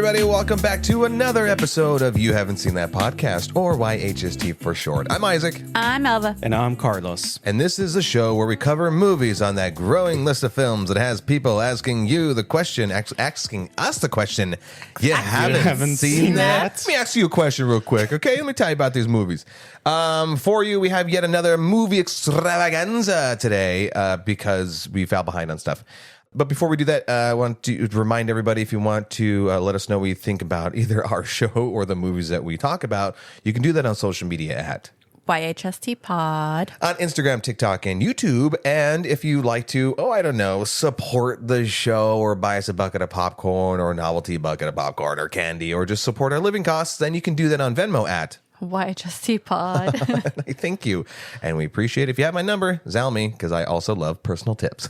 everybody. Welcome back to another episode of You Haven't Seen That Podcast, or YHST for short. I'm Isaac. I'm Elva. And I'm Carlos. And this is a show where we cover movies on that growing list of films that has people asking you the question, asking us the question, you haven't seen that? Let me ask you a question real quick, okay? Let me tell you about these movies. For you, we have yet another movie extravaganza today because we fell behind on stuff. But before we do that, I want to remind everybody, if you want to let us know what you think about either our show or the movies that we talk about, you can do that on social media at YHST Pod. On Instagram, TikTok, and YouTube. And if you like to, support the show or buy us a bucket of popcorn or a novelty bucket of popcorn or candy or just support our living costs, then you can do that on Venmo at YHST Pod. Thank you. And we appreciate it. If you have my number, Zal me, because I also love personal tips.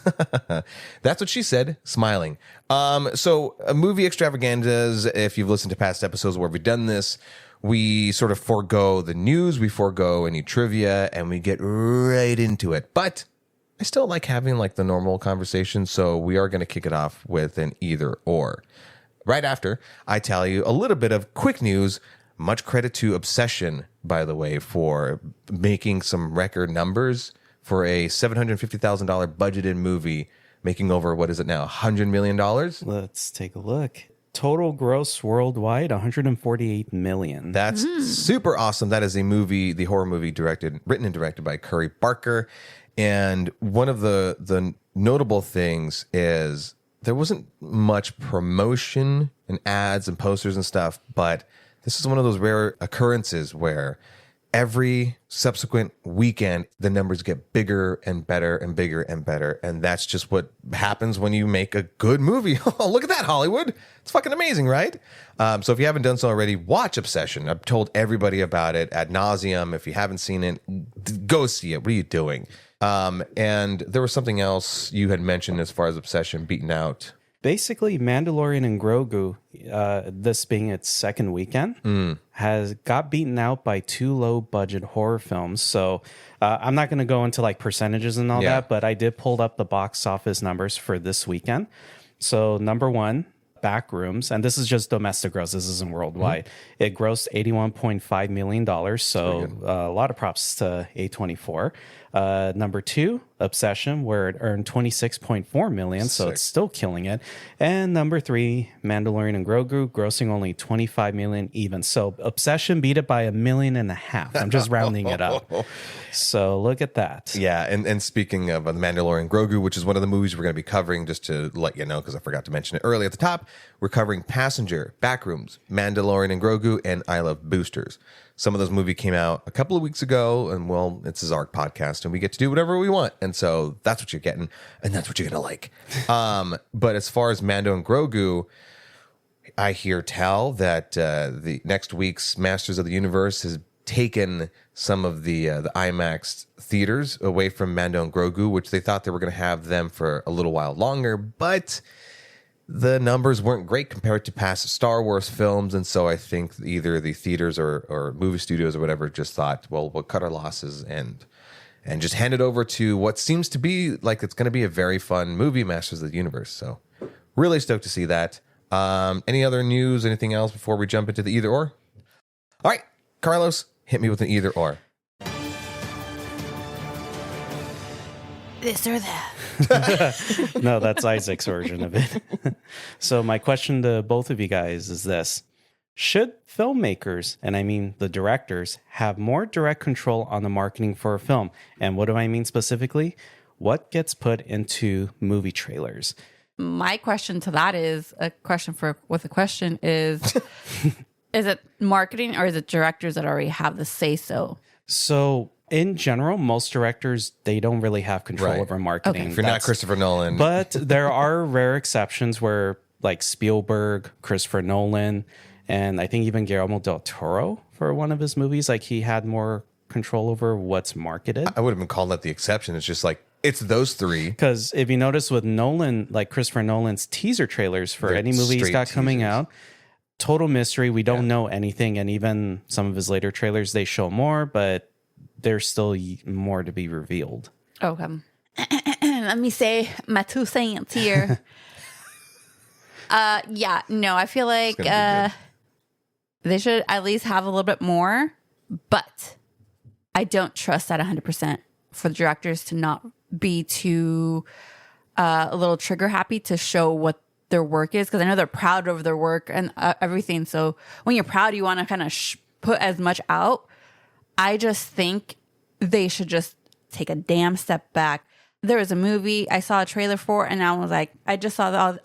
That's what she said, smiling. So movie extravaganzas, if you've listened to past episodes where we've done this, we sort of forego the news, we forego any trivia, and we get right into it. But I still like having like the normal conversation, so we are going to kick it off with an either or. Right after, I tell you a little bit of quick news. Much credit to Obsession, by the way, for making some record numbers for a $750,000 budgeted movie, making over, what is it now, $100 million? Let's take a look. Total gross worldwide, $148 million. That's super awesome. That is a movie, the horror movie written and directed by Curry Barker. And one of the notable things is there wasn't much promotion and ads and posters and stuff, but this is one of those rare occurrences where every subsequent weekend, the numbers get bigger and better and bigger and better. And that's just what happens when you make a good movie. Oh, look at that, Hollywood. It's fucking amazing, right? So if you haven't done so already, watch Obsession. I've told everybody about it ad nauseum. If you haven't seen it, go see it. What are you doing? And there was something else you had mentioned as far as Obsession beaten out. Basically, Mandalorian and Grogu, this being its second weekend, got beaten out by two low-budget horror films. So I'm not going to go into like percentages and all that, but I did pull up the box office numbers for this weekend. So number one, Backrooms, and this is just domestic gross. This isn't worldwide. It grossed $81.5 million. So a lot of props to A24. Number two, Obsession, where it earned $26.4 million, so it's still killing it. And number three, Mandalorian and Grogu, grossing only $25 million even. So Obsession beat it by $1.5 million. I'm just rounding it up. So look at that. Yeah, and speaking of The Mandalorian Grogu, which is one of the movies we're going to be covering, just to let you know, because I forgot to mention it early at the top, we're covering Passenger, Backrooms, Mandalorian and Grogu, and I Love Boosters. Some of those movies came out a couple of weeks ago, and well, it's a Zark podcast, and we get to do whatever we want. And so that's what you're getting, and that's what you're going to like. But as far as Mando and Grogu, I hear tell that the next week's Masters of the Universe has taken some of the IMAX theaters away from Mando and Grogu, which they thought they were going to have them for a little while longer, but the numbers weren't great compared to past Star Wars films, and so I think either the theaters or movie studios or whatever just thought, well, we'll cut our losses and just hand it over to what seems to be like it's going to be a very fun movie, Masters of the Universe. So really stoked to see that. Any other news, anything else before we jump into the either or? All right, Carlos, hit me with an either or. This or that. No, that's Isaac's version of it. So my question to both of you guys is this. Should filmmakers, and I mean the directors, have more direct control on the marketing for a film? And what do I mean specifically? What gets put into movie trailers? My question to that is is it marketing or is it directors that already have the say so? So in general, most directors, they don't really have control over marketing. Okay. If you're not Christopher Nolan. But there are rare exceptions where like Spielberg, Christopher Nolan, and I think even Guillermo del Toro for one of his movies, like he had more control over what's marketed. I would have been calling that the exception. It's just like, it's those three. Because if you notice with Nolan, like Christopher Nolan's teaser trailers for They're any movie he's got coming teasers. out, total mystery. We don't know anything. And even some of his later trailers, they show more, but there's still more to be revealed. Okay. Let me say my 2 cents here. Yeah, no, I feel like gonna be they should at least have a little bit more, but I don't trust that 100% for the directors to not be too a little trigger happy to show what their work is, because I know they're proud of their work and everything. So when you're proud, you want to kind of put as much out. I just think they should just take a damn step back. There was a movie I saw a trailer for, and I was like, I just saw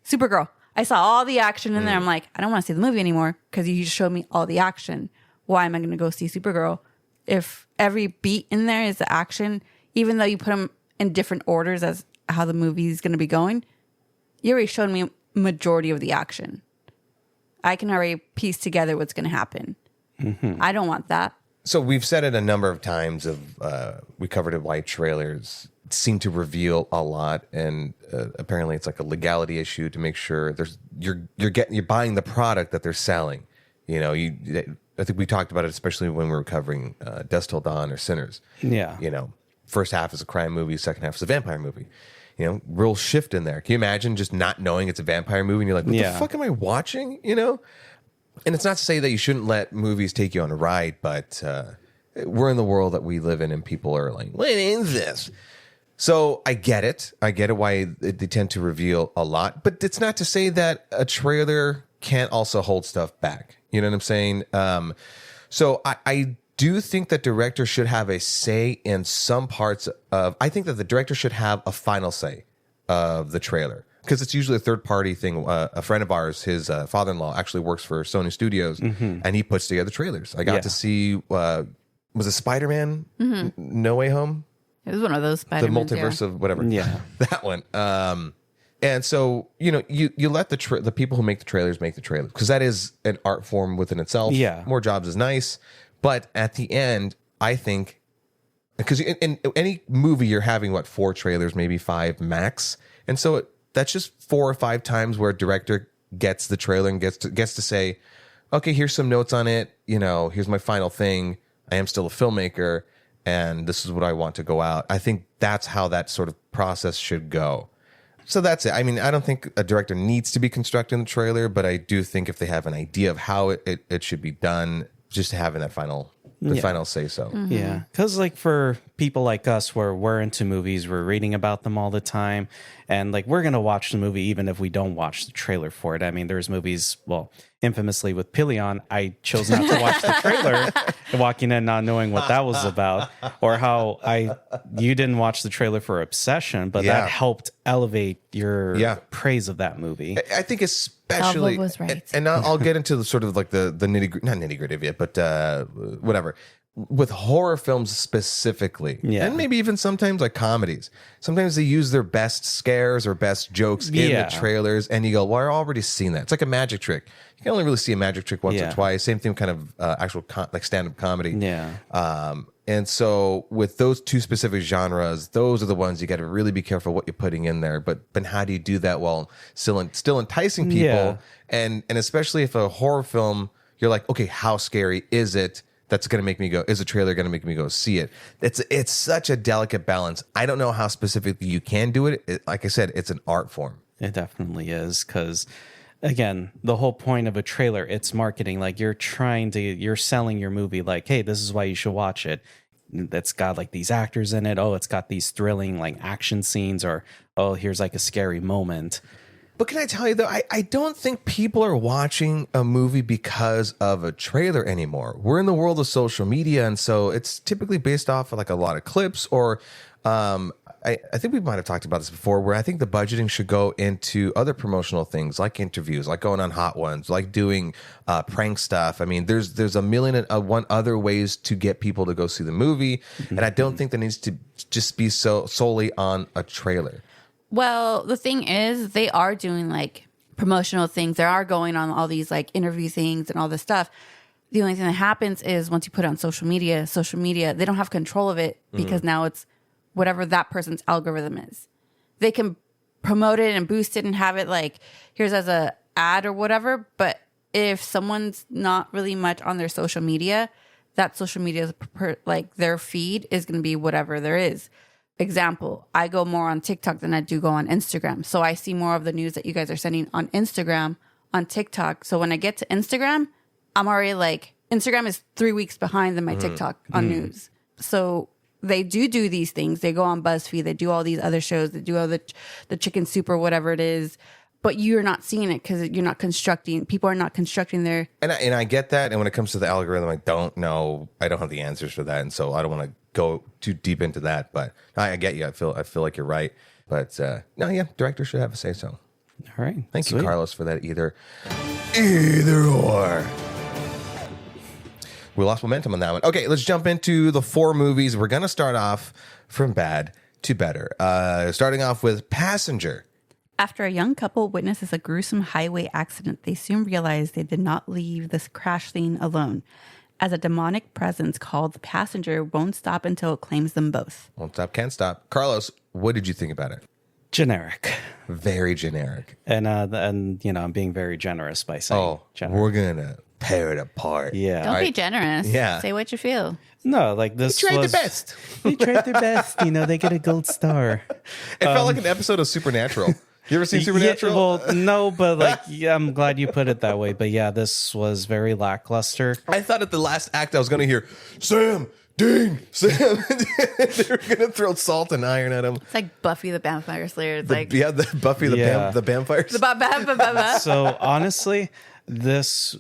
Supergirl. I saw all the action in there. I'm like, I don't want to see the movie anymore because you just showed me all the action. Why am I going to go see Supergirl if every beat in there is the action, even though you put them in different orders as how the movie is going to be going? You already showed me majority of the action. I can already piece together what's going to happen. Mm-hmm. I don't want that. So we've said it a number of times. We covered it why trailers seem to reveal a lot, and apparently it's like a legality issue to make sure you're buying the product that they're selling. You know, I think we talked about it, especially when we were covering Dusk Till Dawn or Sinners. Yeah, you know, first half is a crime movie, second half is a vampire movie. You know, real shift in there. Can you imagine just not knowing it's a vampire movie and you're like, what the fuck am I watching? You know? And it's not to say that you shouldn't let movies take you on a ride, but we're in the world that we live in and people are like, what is this? So I get it. I get it why they tend to reveal a lot, but it's not to say that a trailer can't also hold stuff back. You know what I'm saying? So I do think that directors should have a say in some parts of. I think that the director should have a final say of the trailer, because it's usually a third party thing. A friend of ours, his father-in-law, actually works for Sony Studios, and he puts together trailers. I got to see was it Spider-Man No Way Home? It was one of those The Spider-Man. multiverse of whatever. Yeah, that one. And so, you know, you let the people who make the trailers make the trailers, because that is an art form within itself. Yeah, more jobs is nice. But at the end, I think, because in any movie, you're having, 4 trailers, maybe 5 max. And so that's just 4 or 5 times where a director gets the trailer and gets to say, okay, here's some notes on it. You know, here's my final thing. I am still a filmmaker, and this is what I want to go out. I think that's how that sort of process should go. So that's it. I mean, I don't think a director needs to be constructing the trailer, but I do think if they have an idea of how it should be done, just having that final say so. Mm-hmm. Yeah, because like for people like us, where we're into movies, we're reading about them all the time, and like we're gonna watch the movie even if we don't watch the trailer for it. I mean, there's movies, well, infamously with Pilion, I chose not to watch the trailer, walking in not knowing what that was about, or how you didn't watch the trailer for Obsession, but that helped elevate your praise of that movie. I think especially, Alva was right. and I'll get into the sort of like the not nitty gritty of it, but whatever. With horror films specifically, and maybe even sometimes like comedies, sometimes they use their best scares or best jokes in the trailers, and you go, well, I've already seen that. It's like a magic trick. You can only really see a magic trick once or twice. Same thing, kind of actual like stand-up comedy. And so with those two specific genres, those are the ones you got to really be careful what you're putting in there. But how do you do that while still enticing people? Yeah. And especially if a horror film, you're like, okay, how scary is it? That's going to make me go, is a trailer going to make me go see it? It's such a delicate balance. I don't know how specifically you can do it. Like I said, it's an art form. It definitely is, because again, the whole point of a trailer, it's marketing. Like you're selling your movie like, hey, this is why you should watch it. It's got like these actors in it. Oh, it's got these thrilling like action scenes, or, oh, here's like a scary moment. But can I tell you, though, I don't think people are watching a movie because of a trailer anymore. We're in the world of social media, and so it's typically based off of like a lot of clips, or I think we might have talked about this before, where I think the budgeting should go into other promotional things like interviews, like going on Hot Ones, like doing prank stuff. I mean, there's a million and one other ways to get people to go see the movie, and I don't think that needs to just be so solely on a trailer. Well, the thing is, they are doing like promotional things. They are going on all these like interview things and all this stuff. The only thing that happens is once you put it on social media, they don't have control of it, because now it's whatever that person's algorithm is. They can promote it and boost it and have it like, here's as a ad or whatever. But if someone's not really much on their social media, that social media, like their feed is going to be whatever there is. example, I go more on TikTok than I do go on Instagram. So I see more of the news that you guys are sending on Instagram, on TikTok. So when I get to Instagram, I'm already like, Instagram is 3 weeks behind than my TikTok on news. So they do these things. They go on BuzzFeed. They do all these other shows. They do all the chicken soup or whatever it is. But you're not seeing it because you're not constructing. People are not constructing their. And I get that. And when it comes to the algorithm, I don't know. I don't have the answers for that, and so I don't want to go too deep into that. But I get you. I feel like you're right. But no, yeah, directors should have a say so. All right. Thank Sweet. you, Carlos, for that. Either or. We lost momentum on that one. Okay, let's jump into the 4 movies. We're gonna start off from bad to better. Starting off with Passenger. After a young couple witnesses a gruesome highway accident, they soon realize they did not leave this crash scene alone, as a demonic presence called the Passenger won't stop until it claims them both. Won't stop, can't stop. Carlos, what did you think about it? Generic. Very generic. And you know, I'm being very generous by saying generic. We're gonna tear it apart. Yeah. Don't be generous. Yeah. Say what you feel. No, like this They tried was their best. They tried their best. You know, they get a gold star. It felt like an episode of Supernatural. You ever seen Supernatural? Yeah, well, no, but like, yeah, I'm glad you put it that way. But yeah, this was very lackluster. I thought at the last act I was going to hear, Sam, Dean, Sam. They were going to throw salt and iron at him. It's like Buffy the Vampire Slayer. It's like Yeah, the Buffy, the Yeah. the vampires. So honestly, this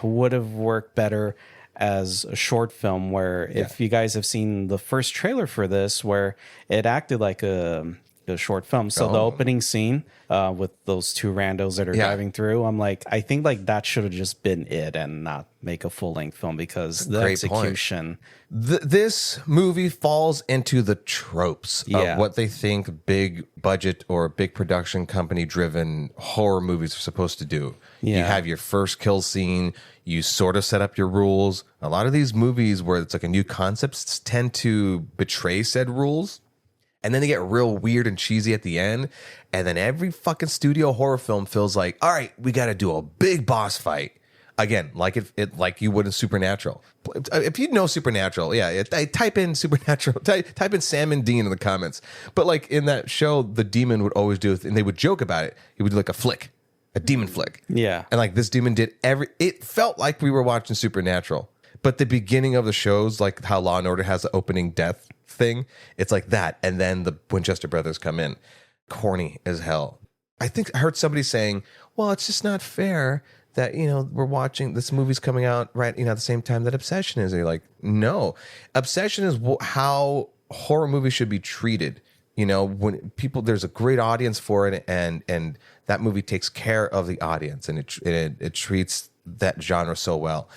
would have worked better as a short film where if you guys have seen the first trailer for this, where it acted like a short film. So the opening scene with those 2 randos that are driving through, I'm like, I think like that should have just been it and not make a full length film because the Great execution. This movie falls into the tropes of what they think big budget or big production company driven horror movies are supposed to do. You have your first kill scene, you sort of set up your rules. A lot of these movies where it's like a new concept tend to betray said rules. And then they get real weird and cheesy at the end. And then every fucking studio horror film feels like, all right, we got to do a big boss fight. Again, like it like you would in Supernatural. If you know Supernatural, type in Supernatural, type in Sam and Dean in the comments. But like in that show, the demon would always do it, and they would joke about it. He would do like a flick, a demon flick. Yeah. And like this demon did it felt like we were watching Supernatural. But the beginning of the shows, like how Law and Order has the opening death thing, it's like that. And then the Winchester brothers come in. Corny as hell. I think I heard somebody saying, well, it's just not fair that, you know, we're watching this movie's coming out right, you know, at the same time that Obsession is. And you're like, no. Obsession is how horror movies should be treated. You know, when people, there's a great audience for it, and that movie takes care of the audience, and it treats that genre so well.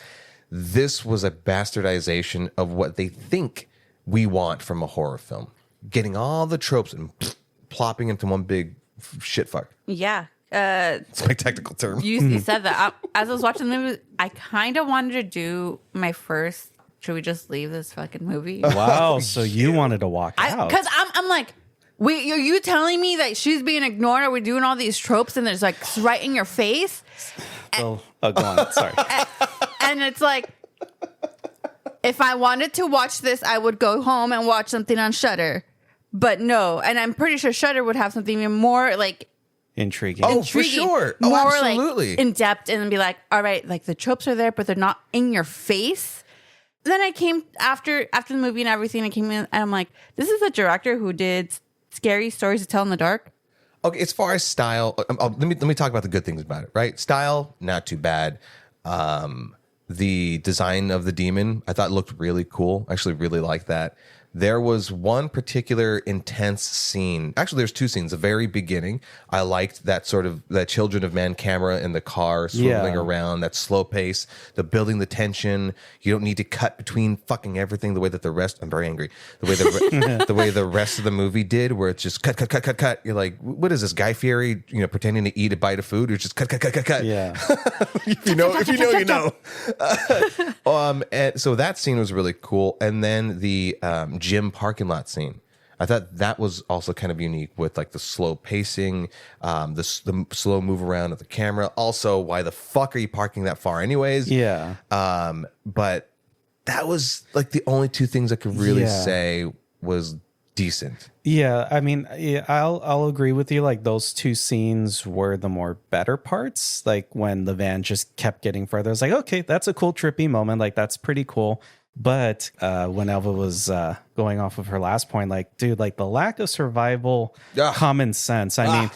This was a bastardization of what they think we want from a horror film. Getting all the tropes and plopping into one big shit fuck. Yeah. It's my technical term. You said that. As I was watching the movie, I kind of wanted to do my first, should we just leave this fucking movie? Wow. So you wanted to walk out. Because I'm like, wait, are you telling me that she's being ignored? Are we doing all these tropes and there's like it's right in your face? Go on. Sorry. And it's like, if I wanted to watch this, I would go home and watch something on Shudder. But no, and I'm pretty sure Shudder would have something even more like Intriguing. Oh, for sure. Oh, more absolutely. like in depth, and be like, all right, like the tropes are there, but they're not in your face. Then I came after the movie and everything. I came in and I'm like, this is a director who did Scary Stories to Tell in the Dark. Okay, as far as style, let me talk about the good things about it, right? Style, not too bad. The design of the demon, I thought looked really cool. I actually really liked that. There was one particular intense scene. Actually, there's 2 scenes. The very beginning, I liked that sort of that Children of Men camera in the car swiveling around, that slow pace, the building the tension. You don't need to cut between fucking everything the way that the rest. I'm very angry. The way the way the rest of the movie did, where it's just cut. You're like, what is this, Guy Fieri? You know, pretending to eat a bite of food. It's just cut. Yeah. if you know, you know. And so that scene was really cool. And then the gym parking lot scene, I thought that was also kind of unique with like the slow pacing, the slow move around of the camera. Also, why the fuck are you parking that far anyways? Yeah. But that was like the only 2 things I could really say was decent. Yeah, I mean, yeah, I'll agree with you. Like those two scenes were the more better parts. Like when the van just kept getting further, I was like, okay, that's a cool trippy moment. Like that's pretty cool. But when Elva was going off of her last point, like, dude, like the lack of survival common sense. I mean,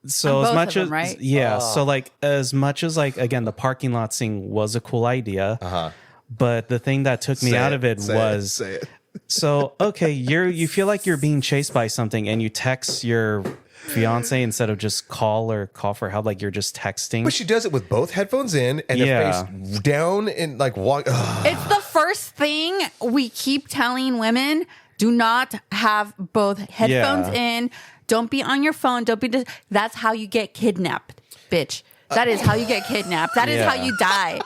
so On as both much of as them, right? so like as much as like again the parking lot scene was a cool idea, but the thing that took me out of it was say it. so okay, you feel like you're being chased by something and you text your fiance instead of just call for help, like you're just texting. But she does it with both headphones in and her face down and like walk. It's the first thing we keep telling women: do not have both headphones in. Don't be on your phone. Don't be. That's how you get kidnapped, bitch. That is how you get kidnapped. That is how you die.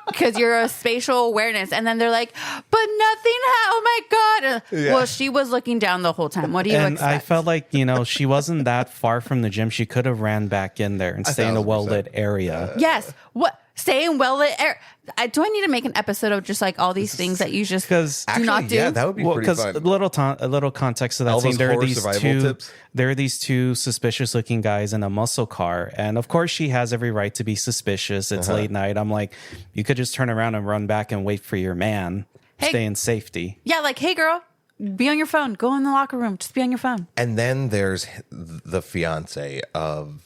Because you're a spatial awareness. And then they're like, but nothing, oh my God. Well, she was looking down the whole time. What do you expect? I felt like, she wasn't that far from the gym. She could have ran back in there and stay in a well-lit area. Yes. What? Stay in well-lit area. Do I need to make an episode of just like all these things that you just do not do? Yeah, that would be pretty fun. A little context to that all scene. those There are these two suspicious-looking guys in a muscle car, and of course she has every right to be suspicious. It's late night. I'm like, you could just turn around and run back and wait for your man. Stay in safety. Yeah, like, hey, girl, be on your phone. Go in the locker room. Just be on your phone. And then there's the fiance of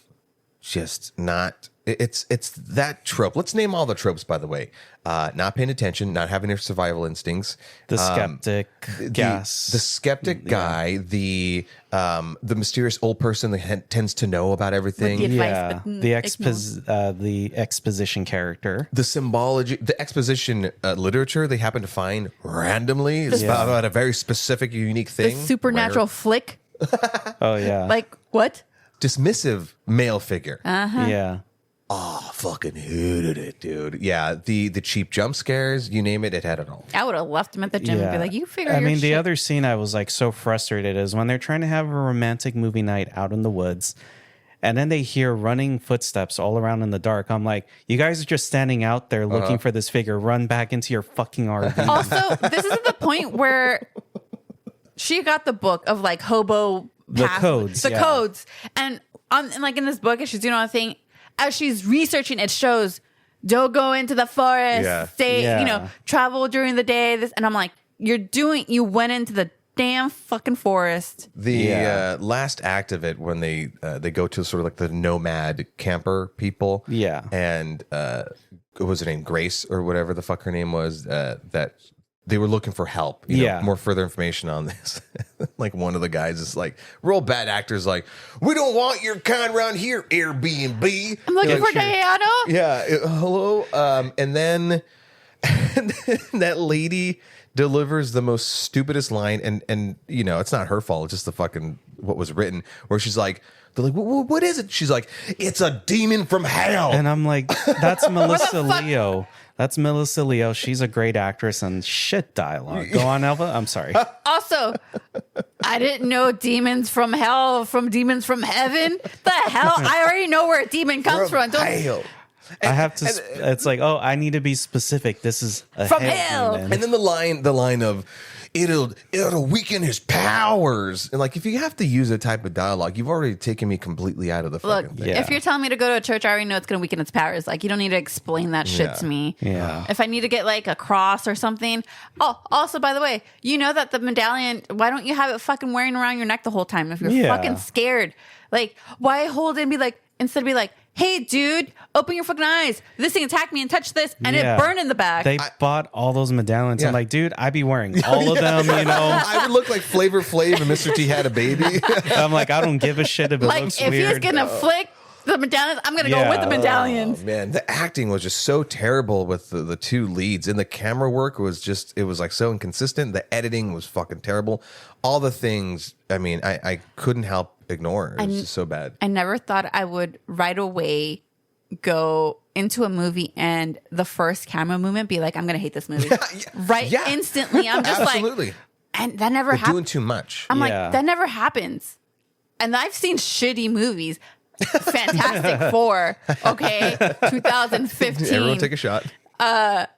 just not. It's that trope. Let's name all the tropes, by the way. Not paying attention, not having their survival instincts. The skeptic, the skeptic guy, the mysterious old person that tends to know about everything. With the advice, but the exposition character. The symbology, the exposition literature they happen to find randomly is about a very specific, unique the thing. supernatural flick. Oh yeah, Like, what? Dismissive male figure. yeah. Oh, fucking hated it, dude. Yeah, the cheap jump scares, you name it, it had it all. I would have left him at the gym and be like, you figure I your mean, shit. the other scene I was like so frustrated is when they're trying to have a romantic movie night out in the woods, and then they hear running footsteps all around in the dark. I'm like, you guys are just standing out there looking for this figure. Run back into your fucking RV. Also, this is the point where she got the book of like hobo codes, codes, and like in this book, as she's doing all the thing, as she's researching, it shows don't go into the forest, stay, travel during the day. And I'm like, you went into the damn fucking forest. The last act of it when they go to sort of like the nomad camper people. Yeah. And what was her name? Grace or whatever the fuck her name was, that they were looking for help. You know, more further information on this. Like one of the guys is like, real bad actors like, we don't want your kind around here, Airbnb. I'm looking for Diana. Yeah. Hello. And then that lady delivers the most stupidest line, and it's not her fault. It's just the fucking what was written, where she's like, they're like, what is it? She's like, it's a demon from hell. And I'm like, that's Melissa Leo. That's Melissa Leo. She's a great actress and shit dialogue. Go on, Elva. I'm sorry. Also, I didn't know demons from hell from demons from heaven. The hell? I already know where a demon comes from. Hell. I have to. It's like, oh, I need to be specific. This is a From hell. demon. And then the line of it'll weaken his powers. And like, if you have to use a type of dialogue, you've already taken me completely out of the Look, fucking thing. if you're telling me to go to a church, I already know it's going to weaken its powers. Like, you don't need to explain that shit to me. Yeah. If I need to get like a cross or something. Oh, also, by the way, you know that the medallion, why don't you have it fucking wearing around your neck the whole time if you're fucking scared? Like, why hold it and be like, instead of be like, hey, dude, open your fucking eyes. This thing attacked me and touched this, and it burned in the back. They bought all those medallions. I'm like, dude, I'd be wearing all of them, I would look like Flavor Flav and Mr. T had a baby. I'm like, I don't give a shit if it like, looks if weird. he's going to flick the medallions, I'm going to go with the medallions. Oh, man, the acting was just so terrible with the two leads, and the camera work was it was like so inconsistent. The editing was fucking terrible. All the things, I mean, I couldn't help ignore. It was just so bad. I never thought I would right away go into a movie and the first camera movement be like, I'm going to hate this movie. Instantly. I'm just absolutely. like, and that never They're happens. doing too much. I'm like, that never happens. And I've seen shitty movies. Fantastic Four, okay, 2015. Everyone take a shot. And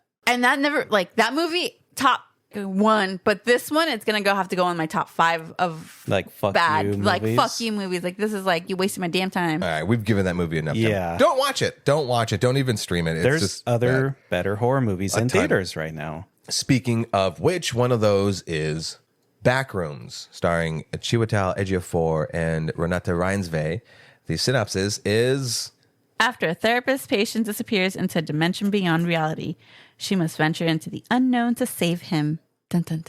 that never, like, that movie top one, but this one it's gonna have to go in my top 5 of Like fuck bad, you like movies. fuck you movies. Like this is like you wasted my damn time. All right, we've given that movie enough time. Yeah. Don't watch it. Don't watch it. Don't even stream it. It's There's just other bad. better horror movies in ton. theaters right now. Speaking of which, one of those is Backrooms, starring Chiwetel Ejiofor and Renata Reinsve. The synopsis is... After a therapist's patient disappears into a dimension beyond reality, she must venture into the unknown to save him. Dun, dun,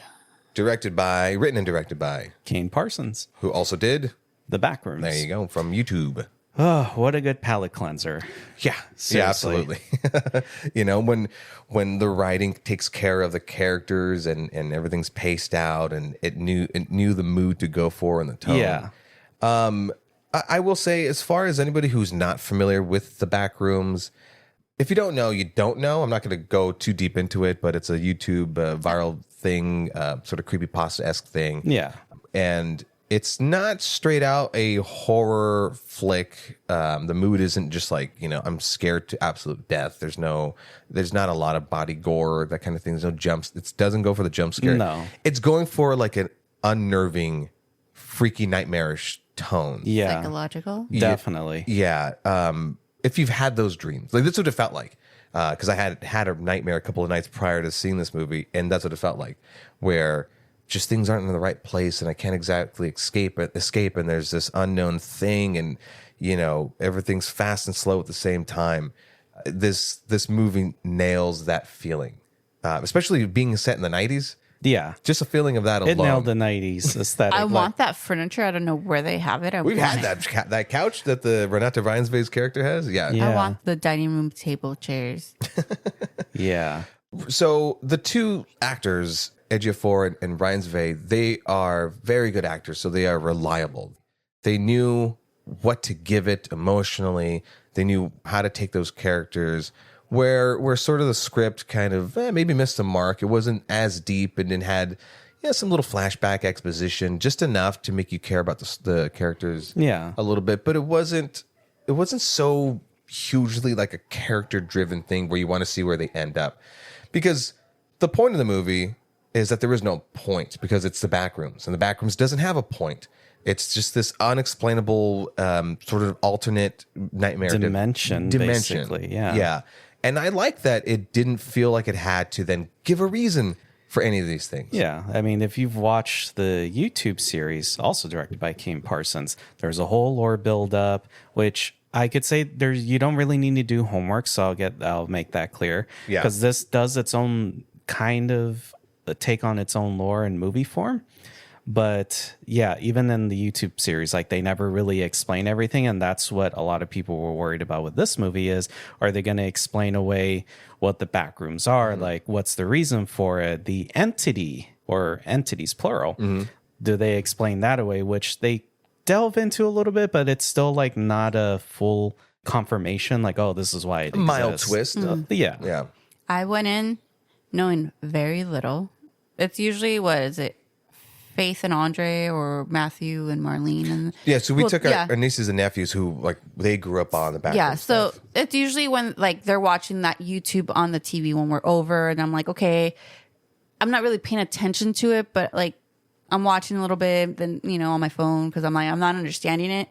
dun. written and directed by, Kane Parsons, who also did, The Backrooms. there you go, from YouTube. Oh, what a good palate cleanser. Yeah, Seriously. absolutely. You know, when the writing takes care of the characters and everything's paced out and it knew the mood to go for and the tone. Yeah. I will say, as far as anybody who's not familiar with the Backrooms, if you don't know, you don't know. I'm not going to go too deep into it, but it's a YouTube viral thing, sort of creepypasta-esque thing. Yeah. And it's not straight out a horror flick. The mood isn't just like, you know, I'm scared to absolute death. There's not a lot of body gore, that kind of thing. There's no jumps. It doesn't go for the jump scare. No. It's going for like an unnerving, freaky, nightmarish tone. Yeah. Psychological. Definitely. Yeah. If you've had those dreams, like that's what it felt like. Because I had a nightmare a couple of nights prior to seeing this movie, and that's what it felt like, where just things aren't in the right place, and I can't exactly escape, and there's this unknown thing, and you know everything's fast and slow at the same time. This movie nails that feeling, especially being set in the 90s. Yeah. Just a feeling of that alone. It nailed the 90s aesthetic. I want that furniture. I don't know where they have it. We've had that couch that the Renata Reinsve's character has. Yeah. Yeah. I want the dining room table chairs. Yeah. So the two actors, Ejiofor and Reinsve, they are very good actors, so they are reliable. They knew what to give it emotionally. They knew how to take those characters where sort of the script kind of maybe missed the mark. It wasn't as deep, and it had some little flashback exposition, just enough to make you care about the characters Yeah. a little bit. But it wasn't so hugely like a character driven thing where you want to see where they end up, because the point of the movie is that there is no point, because it's the Backrooms, and the Backrooms doesn't have a point. It's just this unexplainable sort of alternate nightmare Dimension, basically. Yeah. Yeah. And I like that it didn't feel like it had to then give a reason for any of these things. Yeah. I mean, if you've watched the YouTube series, also directed by Kane Parsons, there's a whole lore build up, which I could say you don't really need to do homework. So I'll make that clear. Yeah. Because this does its own kind of take on its own lore in movie form. But yeah, even in the YouTube series, like they never really explain everything. And that's what a lot of people were worried about with this movie is, are they going to explain away what the Backrooms are? Mm-hmm. Like, what's the reason for it? The entity, or entities plural, do they explain that away? Which they delve into a little bit, but it's still like not a full confirmation. Like, oh, this is why it exists. Mild twist. Yeah. Yeah. I went in knowing very little. It's usually, what is it? Faith and Andre, or Matthew and Marlene, and Yeah, so we took yeah. our nieces and nephews who like they grew up on the Backrooms. Yeah, so stuff. it's usually when like they're watching that YouTube on the TV when we're over, and I'm like, okay, I'm not really paying attention to it, but like I'm watching a little bit, then on my phone, because I'm like, I'm not understanding it.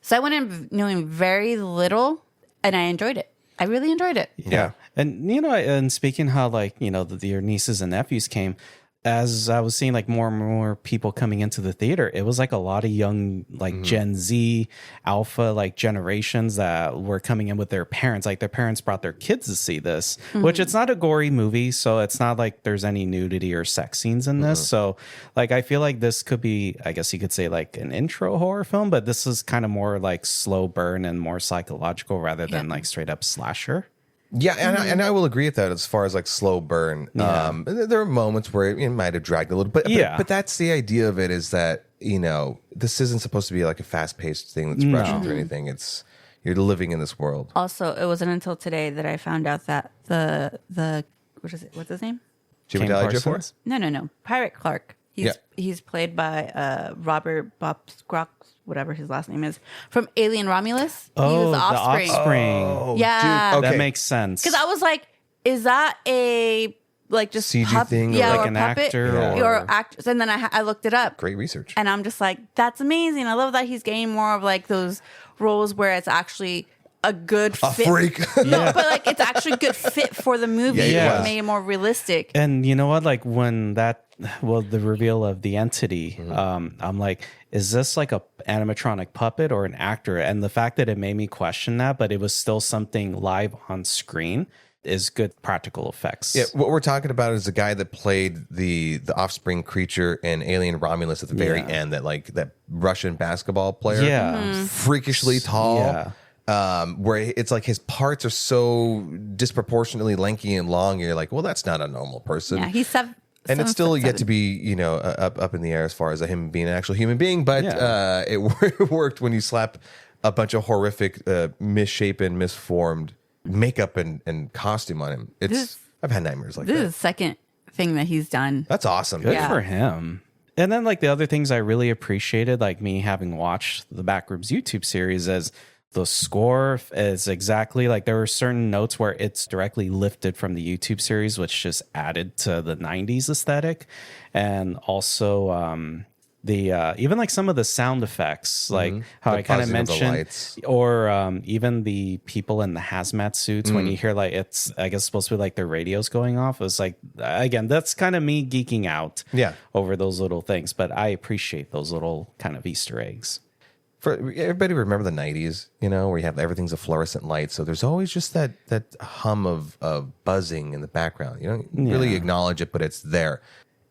So I went in knowing very little, and I enjoyed it. I really enjoyed it. Yeah. And and speaking how like your nieces and nephews came, as I was seeing like more and more people coming into the theater, it was like a lot of young like Gen Z alpha like generations that were coming in with their parents. Like their parents brought their kids to see this, which it's not a gory movie, so it's not like there's any nudity or sex scenes in this. So like I feel like this could be, I guess you could say, like an intro horror film, but this is kind of more like slow burn and more psychological rather than like straight up slasher. Yeah, and I will agree with that as far as like slow burn. There are moments where it might have dragged a little bit, but that's the idea of it, is that this isn't supposed to be like a fast paced thing that's rushing through anything. It's you're living in this world. Also, it wasn't until today that I found out that the what's his name? Jimmy Kane Daly Parsons? No, Pirate Clark. He's played by Robert Bobscrox, whatever his last name is, from Alien Romulus. He was the Offspring. Offspring. Oh, Yeah. dude. Okay. That makes sense. Because I was like, is that a like just CG thing, or yeah, like or an puppet, actor or actors. And then I looked it up, Great research. and I'm just like, that's amazing. I love that he's getting more of like those roles where it's actually a good A fit. freak. No, but like it's actually a good fit for the movie. Yeah. It made it more realistic. And you know what? Like when the reveal of the entity, I'm like, is this like a animatronic puppet or an actor? And the fact that it made me question that, but it was still something live on screen, is good practical effects. Yeah, what we're talking about is the guy that played the offspring creature in Alien Romulus at the very end. That Russian basketball player. Yeah. Freakishly tall. Yeah. Where it's like his parts are so disproportionately lanky and long. You're like, well, that's not a normal person. Yeah, he's and it's still yet to be, up in the air as far as him being an actual human being. But it worked when you slap a bunch of horrific, misshapen, misformed makeup and costume on him. I've had nightmares like This that. is the second thing that he's done. That's awesome. Good Yeah. for him. And then like the other things I really appreciated, like me having watched the Backrooms YouTube series, is the score is exactly like there were certain notes where it's directly lifted from the YouTube series, which just added to the 90s aesthetic. And also the even like some of the sound effects, like how The I kind of buzzing of the mentioned, lights. or even the people in the hazmat suits, when you hear like it's, I guess, supposed to be like their radios going off. It's like, again, that's kind of me geeking out over those little things, but I appreciate those little kind of Easter eggs. For everybody remember the 90s, where you have everything's a fluorescent light. So there's always just that hum of buzzing in the background. You don't really acknowledge it, but it's there.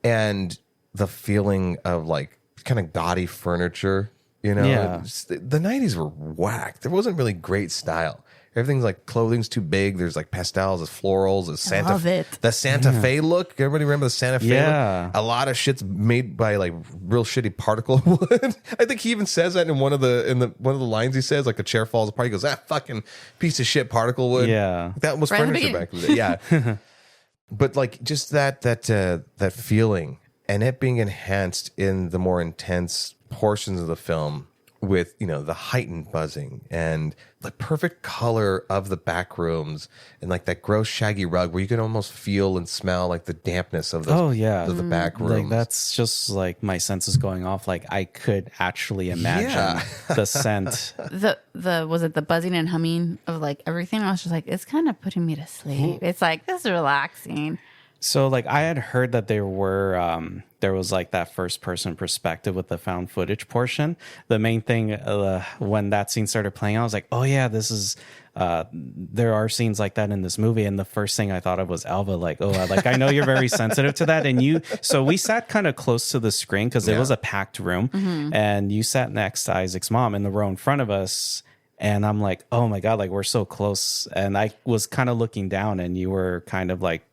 And the feeling of like kind of gaudy furniture, Yeah. the 90s were whack. There wasn't really great style. Everything's like clothing's too big. There's like pastels, there's florals, there's Santa. love it. The Santa Fe look. Everybody remember the Santa Fe Yeah. look? A lot of shit's made by like real shitty particle wood. I think he even says that in one of the lines he says, like a chair falls apart. He goes, "That fucking piece of shit particle wood." Yeah. That was Right in the furniture back in the day. Yeah. But like just that feeling, and it being enhanced in the more intense portions of the film with the heightened buzzing and the perfect color of the back rooms, and like that gross shaggy rug where you can almost feel and smell like the dampness of the of the back rooms. Like that's just like my senses going off. Like I could actually imagine the scent. The was it the buzzing and humming of like everything? I was just like, it's kind of putting me to sleep. It's like, it's relaxing. So like I had heard that there was like that first person perspective with the found footage portion. The main thing when that scene started playing, I was like, oh yeah, this is there are scenes like that in this movie. And the first thing I thought of was Alva, like, I know you're very sensitive to that. And so we sat kind of close to the screen because it was a packed room, and you sat next to Isaac's mom in the row in front of us. And I'm like, oh my God, like we're so close. And I was kind of looking down, and you were kind of like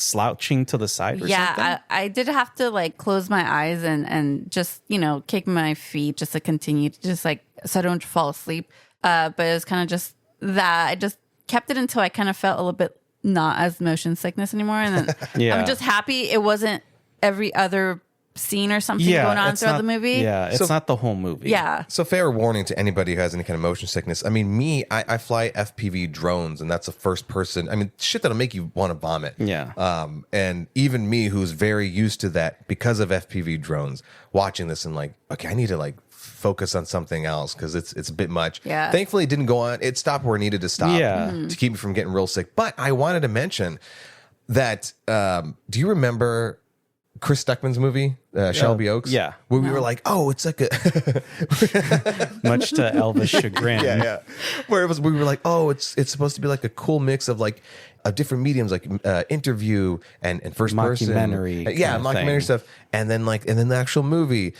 slouching to the side or something? I did have to like close my eyes and just kick my feet just to continue to just like so I don't fall asleep, but it was kind of just that I just kept it until I kind of felt a little bit not as motion sickness anymore, and then I'm just happy it wasn't every other scene or something going on throughout the movie. Yeah, it's not the whole movie. Yeah. So fair warning to anybody who has any kind of motion sickness. I mean, I fly FPV drones, and that's a first person. I mean, shit that'll make you want to vomit. Yeah. And even me, who's very used to that because of FPV drones, watching this and like, okay, I need to like focus on something else because it's a bit much. Yeah. Thankfully, it didn't go on. It stopped where it needed to stop to keep me from getting real sick. But I wanted to mention that. Do you remember Chris Stuckman's movie, Shelby Oaks? Yeah. Where we were like, oh, it's like a... Much to Elvis' chagrin. yeah. Where we were like, oh, it's supposed to be like a cool mix of like of different mediums, like interview and first person. Mockumentary. Yeah, mockumentary stuff. And then the actual movie.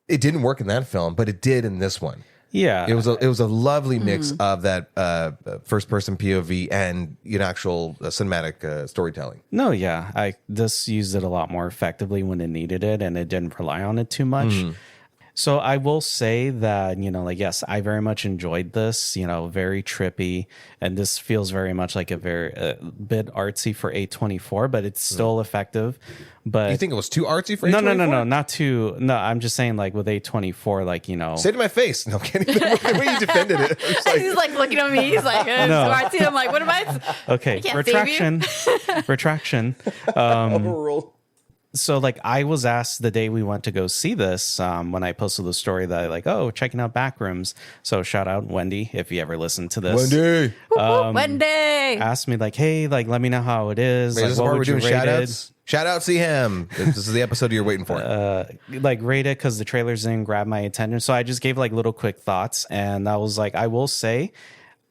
It didn't work in that film, but it did in this one. Yeah. It was a lovely mix of that first person POV and actual cinematic storytelling. No, yeah. This used it a lot more effectively when it needed it, and it didn't rely on it too much. So I will say that, like, yes, I very much enjoyed this, very trippy. And this feels very much like a bit artsy for A24, but it's still effective. But You think it was too artsy for no, A24? not too. No, I'm just saying, like, with A24, like, Say it to my face. No, kidding. The way you defended it. It's like, He's like looking at me. He's like, No. so artsy. I'm like, what am I? okay, can't save you. retraction. overruled. So, like, I was asked the day we went to go see this when I posted the story that, like, oh, checking out Backrooms. So, shout out Wendy if you ever listen to this. Wendy. Wendy. Asked me, like, hey, like, let me know how it is. Wait, Like, this is what where we're would you doing rate shout it? outs. Shout out, see him. This is the episode you're waiting for. Like, rate it because the trailers didn't grab my attention. So, I just gave, like, little quick thoughts. And I was like, I will say,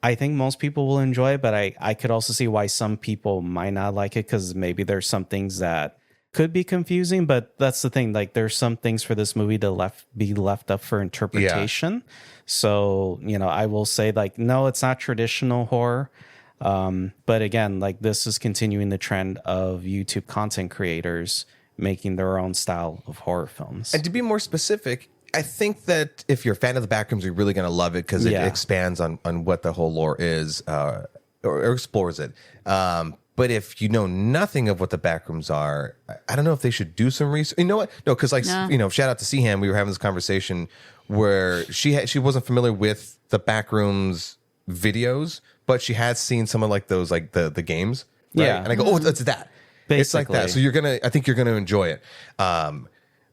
I think most people will enjoy it, but I could also see why some people might not like it because maybe there's some things that could be confusing, but that's the thing. Like, there's some things for this movie to be left up for interpretation. So, I will say, like, no, it's not traditional horror. But again, like, this is continuing the trend of YouTube content creators making their own style of horror films. And to be more specific, I think that if you're a fan of the Backrooms, you're really going to love it because it expands on what the whole lore is or explores it. But if you know nothing of what the Backrooms are, I don't know if they should do some research. You know what? No, because shout out to Seaham. We were having this conversation where she wasn't familiar with the Backrooms videos, but she had seen some of like those like the games. Right? Yeah. And I go, oh, it's that. Basically. It's like that. So I think you're gonna enjoy it.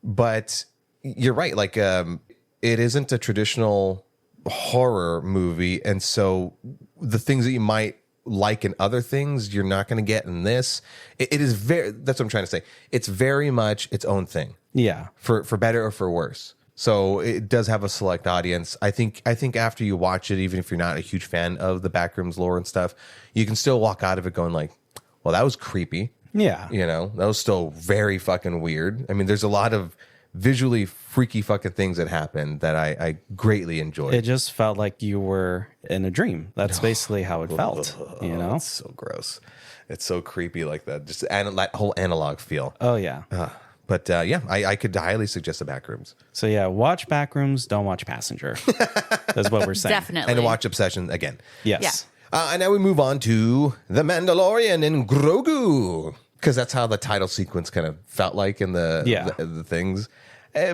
But you're right. Like it isn't a traditional horror movie, and so the things that you might like in other things, you're not going to get in this. It is that's what I'm trying to say. It's very much its own thing. Yeah. For better or for worse. So it does have a select audience. I think after you watch it, even if you're not a huge fan of the Backrooms lore and stuff, you can still walk out of it going like, well, that was creepy. Yeah. That was still very fucking weird. I mean, there's a lot of visually freaky fucking things that happen that I greatly enjoyed. It just felt like you were in a dream. That's basically how it felt, It's so gross. It's so creepy like that. Just that whole analog feel. Oh, yeah. But I could highly suggest the Backrooms. So, yeah, watch Backrooms, don't watch Passenger. That's what we're saying. Definitely. And watch Obsession again. Yes. And now we move on to The Mandalorian and Grogu. Because that's how the title sequence kind of felt like in the things.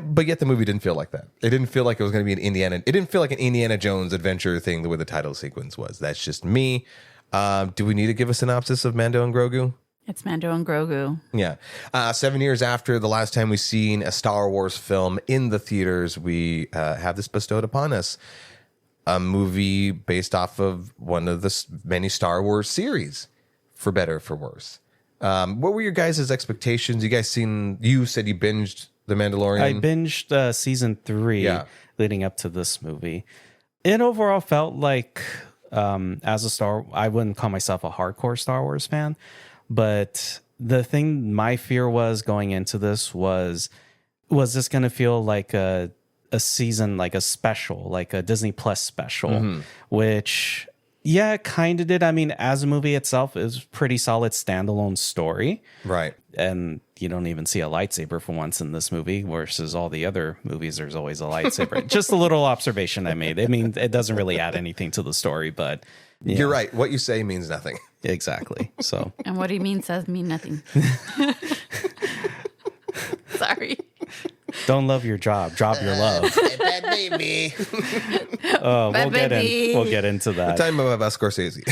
But yet the movie didn't feel like that. It didn't feel like it was going to be it didn't feel like an Indiana Jones adventure thing the way the title sequence was. That's just me. Do we need to give a synopsis of Mando and Grogu? It's Mando and Grogu. Yeah. 7 years after the last time we seen a Star Wars film in the theaters, we have this bestowed upon us. A movie based off of one of the many Star Wars series, for better or for worse. What were your guys' expectations? You said you binged The Mandalorian? I binged season 3 leading up to this movie. It overall felt like, I wouldn't call myself a hardcore Star Wars fan, but the thing, my fear was going into this was this going to feel like a season, like a special, like a Disney Plus special, which... yeah, it kind of did. I mean, as a movie itself, it was a pretty solid standalone story. Right. And you don't even see a lightsaber for once in this movie, versus all the other movies, there's always a lightsaber. Just a little observation I made. I mean, it doesn't really add anything to the story, but... yeah. You're right. What you say means nothing. Exactly. So... And what he means does mean nothing. Sorry. Don't love your job. Drop your love. Bad baby. Oh, Bad baby. we'll get into that. Time about Scorsese.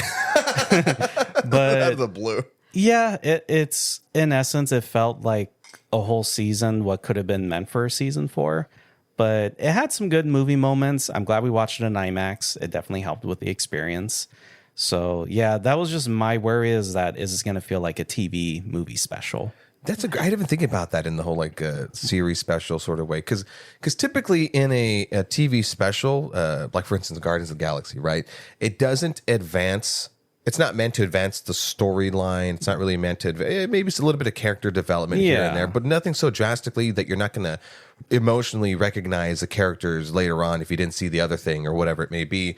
But Out of the blue. yeah, it's in essence, it felt like a whole season, what could have been meant for a season 4. But it had some good movie moments. I'm glad we watched it in IMAX. It definitely helped with the experience. So yeah, that was just my worry, is this going to feel like a TV movie special? I didn't even think about that in the whole like series special sort of way, because typically in a TV special, like for instance Guardians of the Galaxy, right? It doesn't advance. It's not meant to advance the storyline. It's not really meant to. Maybe it's a little bit of character development here and there, but nothing so drastically that you're not going to emotionally recognize the characters later on if you didn't see the other thing or whatever it may be.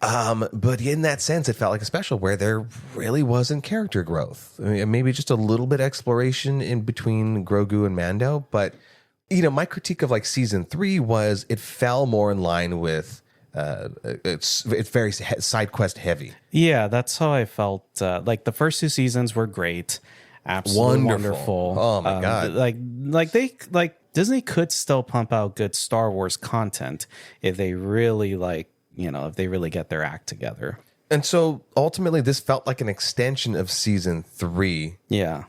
But in that sense, it felt like a special where there really wasn't character growth. I mean, maybe just a little bit of exploration in between Grogu and Mando, but my critique of like season 3 was it fell more in line with it's very side quest heavy. Yeah, that's how I felt. Like the first 2 seasons were great, absolutely wonderful. Oh my god! Like Disney could still pump out good Star Wars content if they really if they really get their act together. And so ultimately, this felt like an extension of season 3. Yeah.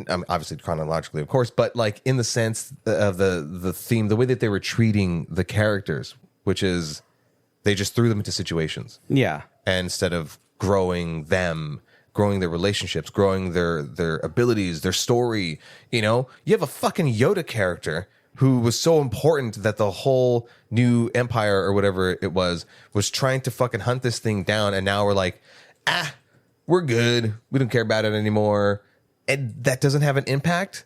Obviously chronologically, of course, but like in the sense of the theme, the way that they were treating the characters, which is they just threw them into situations. Yeah. And instead of growing them, growing their relationships, growing their abilities, their story, you have a fucking Yoda character who was so important that the whole new empire or whatever it was trying to fucking hunt this thing down. And now we're like, we're good. We don't care about it anymore. And that doesn't have an impact,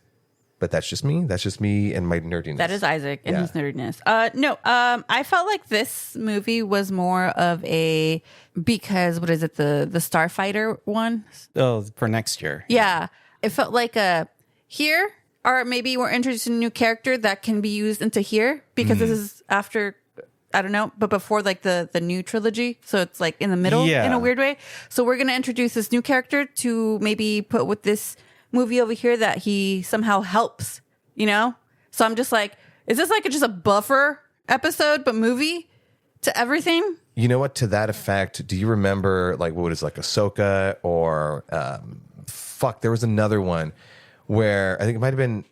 but that's just me. That's just me and my nerdiness. That is Isaac and his nerdiness. No, I felt like this movie was more of a, because what is it, the Starfighter one? Oh, for next year. Yeah. It felt like here, or maybe we're introducing a new character that can be used into here, because this is after, I don't know, but before like the new trilogy. So it's like in the middle in a weird way. So we're going to introduce this new character to maybe put with this movie over here that he somehow helps, So I'm just like, is this like just a buffer episode, but movie to everything? You know what? To that effect, do you remember like what is like Ahsoka or there was another one where I think it might have been,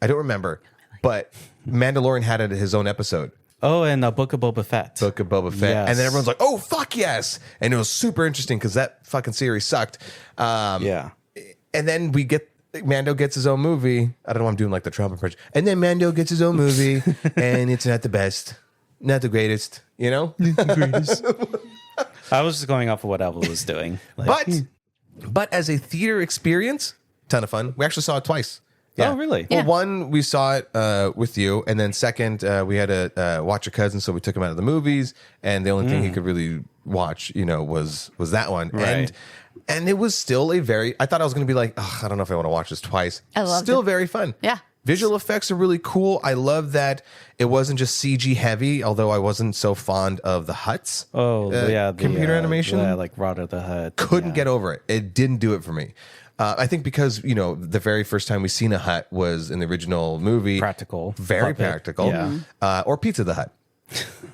I don't remember, but Mandalorian had his own episode. Oh, and Book of Boba Fett. Book of Boba Fett. Yes. And then everyone's like, oh, fuck yes. And it was super interesting because that fucking series sucked. Yeah. And then Mando gets his own movie. I don't know why I'm doing like the Trump impression. And then Mando gets his own movie and it's not the best, not the greatest, Not the greatest. I was just going off of what Ella was doing. But as a theater experience, ton of fun. We actually saw it twice. Yeah. Oh, really? Well, one, we saw it with you. And then second, we had to watch a cousin. So we took him out of the movies. And the only thing he could really watch, was that one. Right. And it was still I thought I was going to be like, I don't know if I want to watch this twice. I loved Still it. very fun. Yeah. Visual effects are really cool. I love that it wasn't just CG heavy, although I wasn't so fond of the Hutts. Oh, yeah. Computer animation. Like Rod of the Hutt. Couldn't get over it. It didn't do it for me. I think because, the very first time we seen a hut was in the original movie. Practical. Very Puppet. practical. Yeah. Or Pizza the Hut.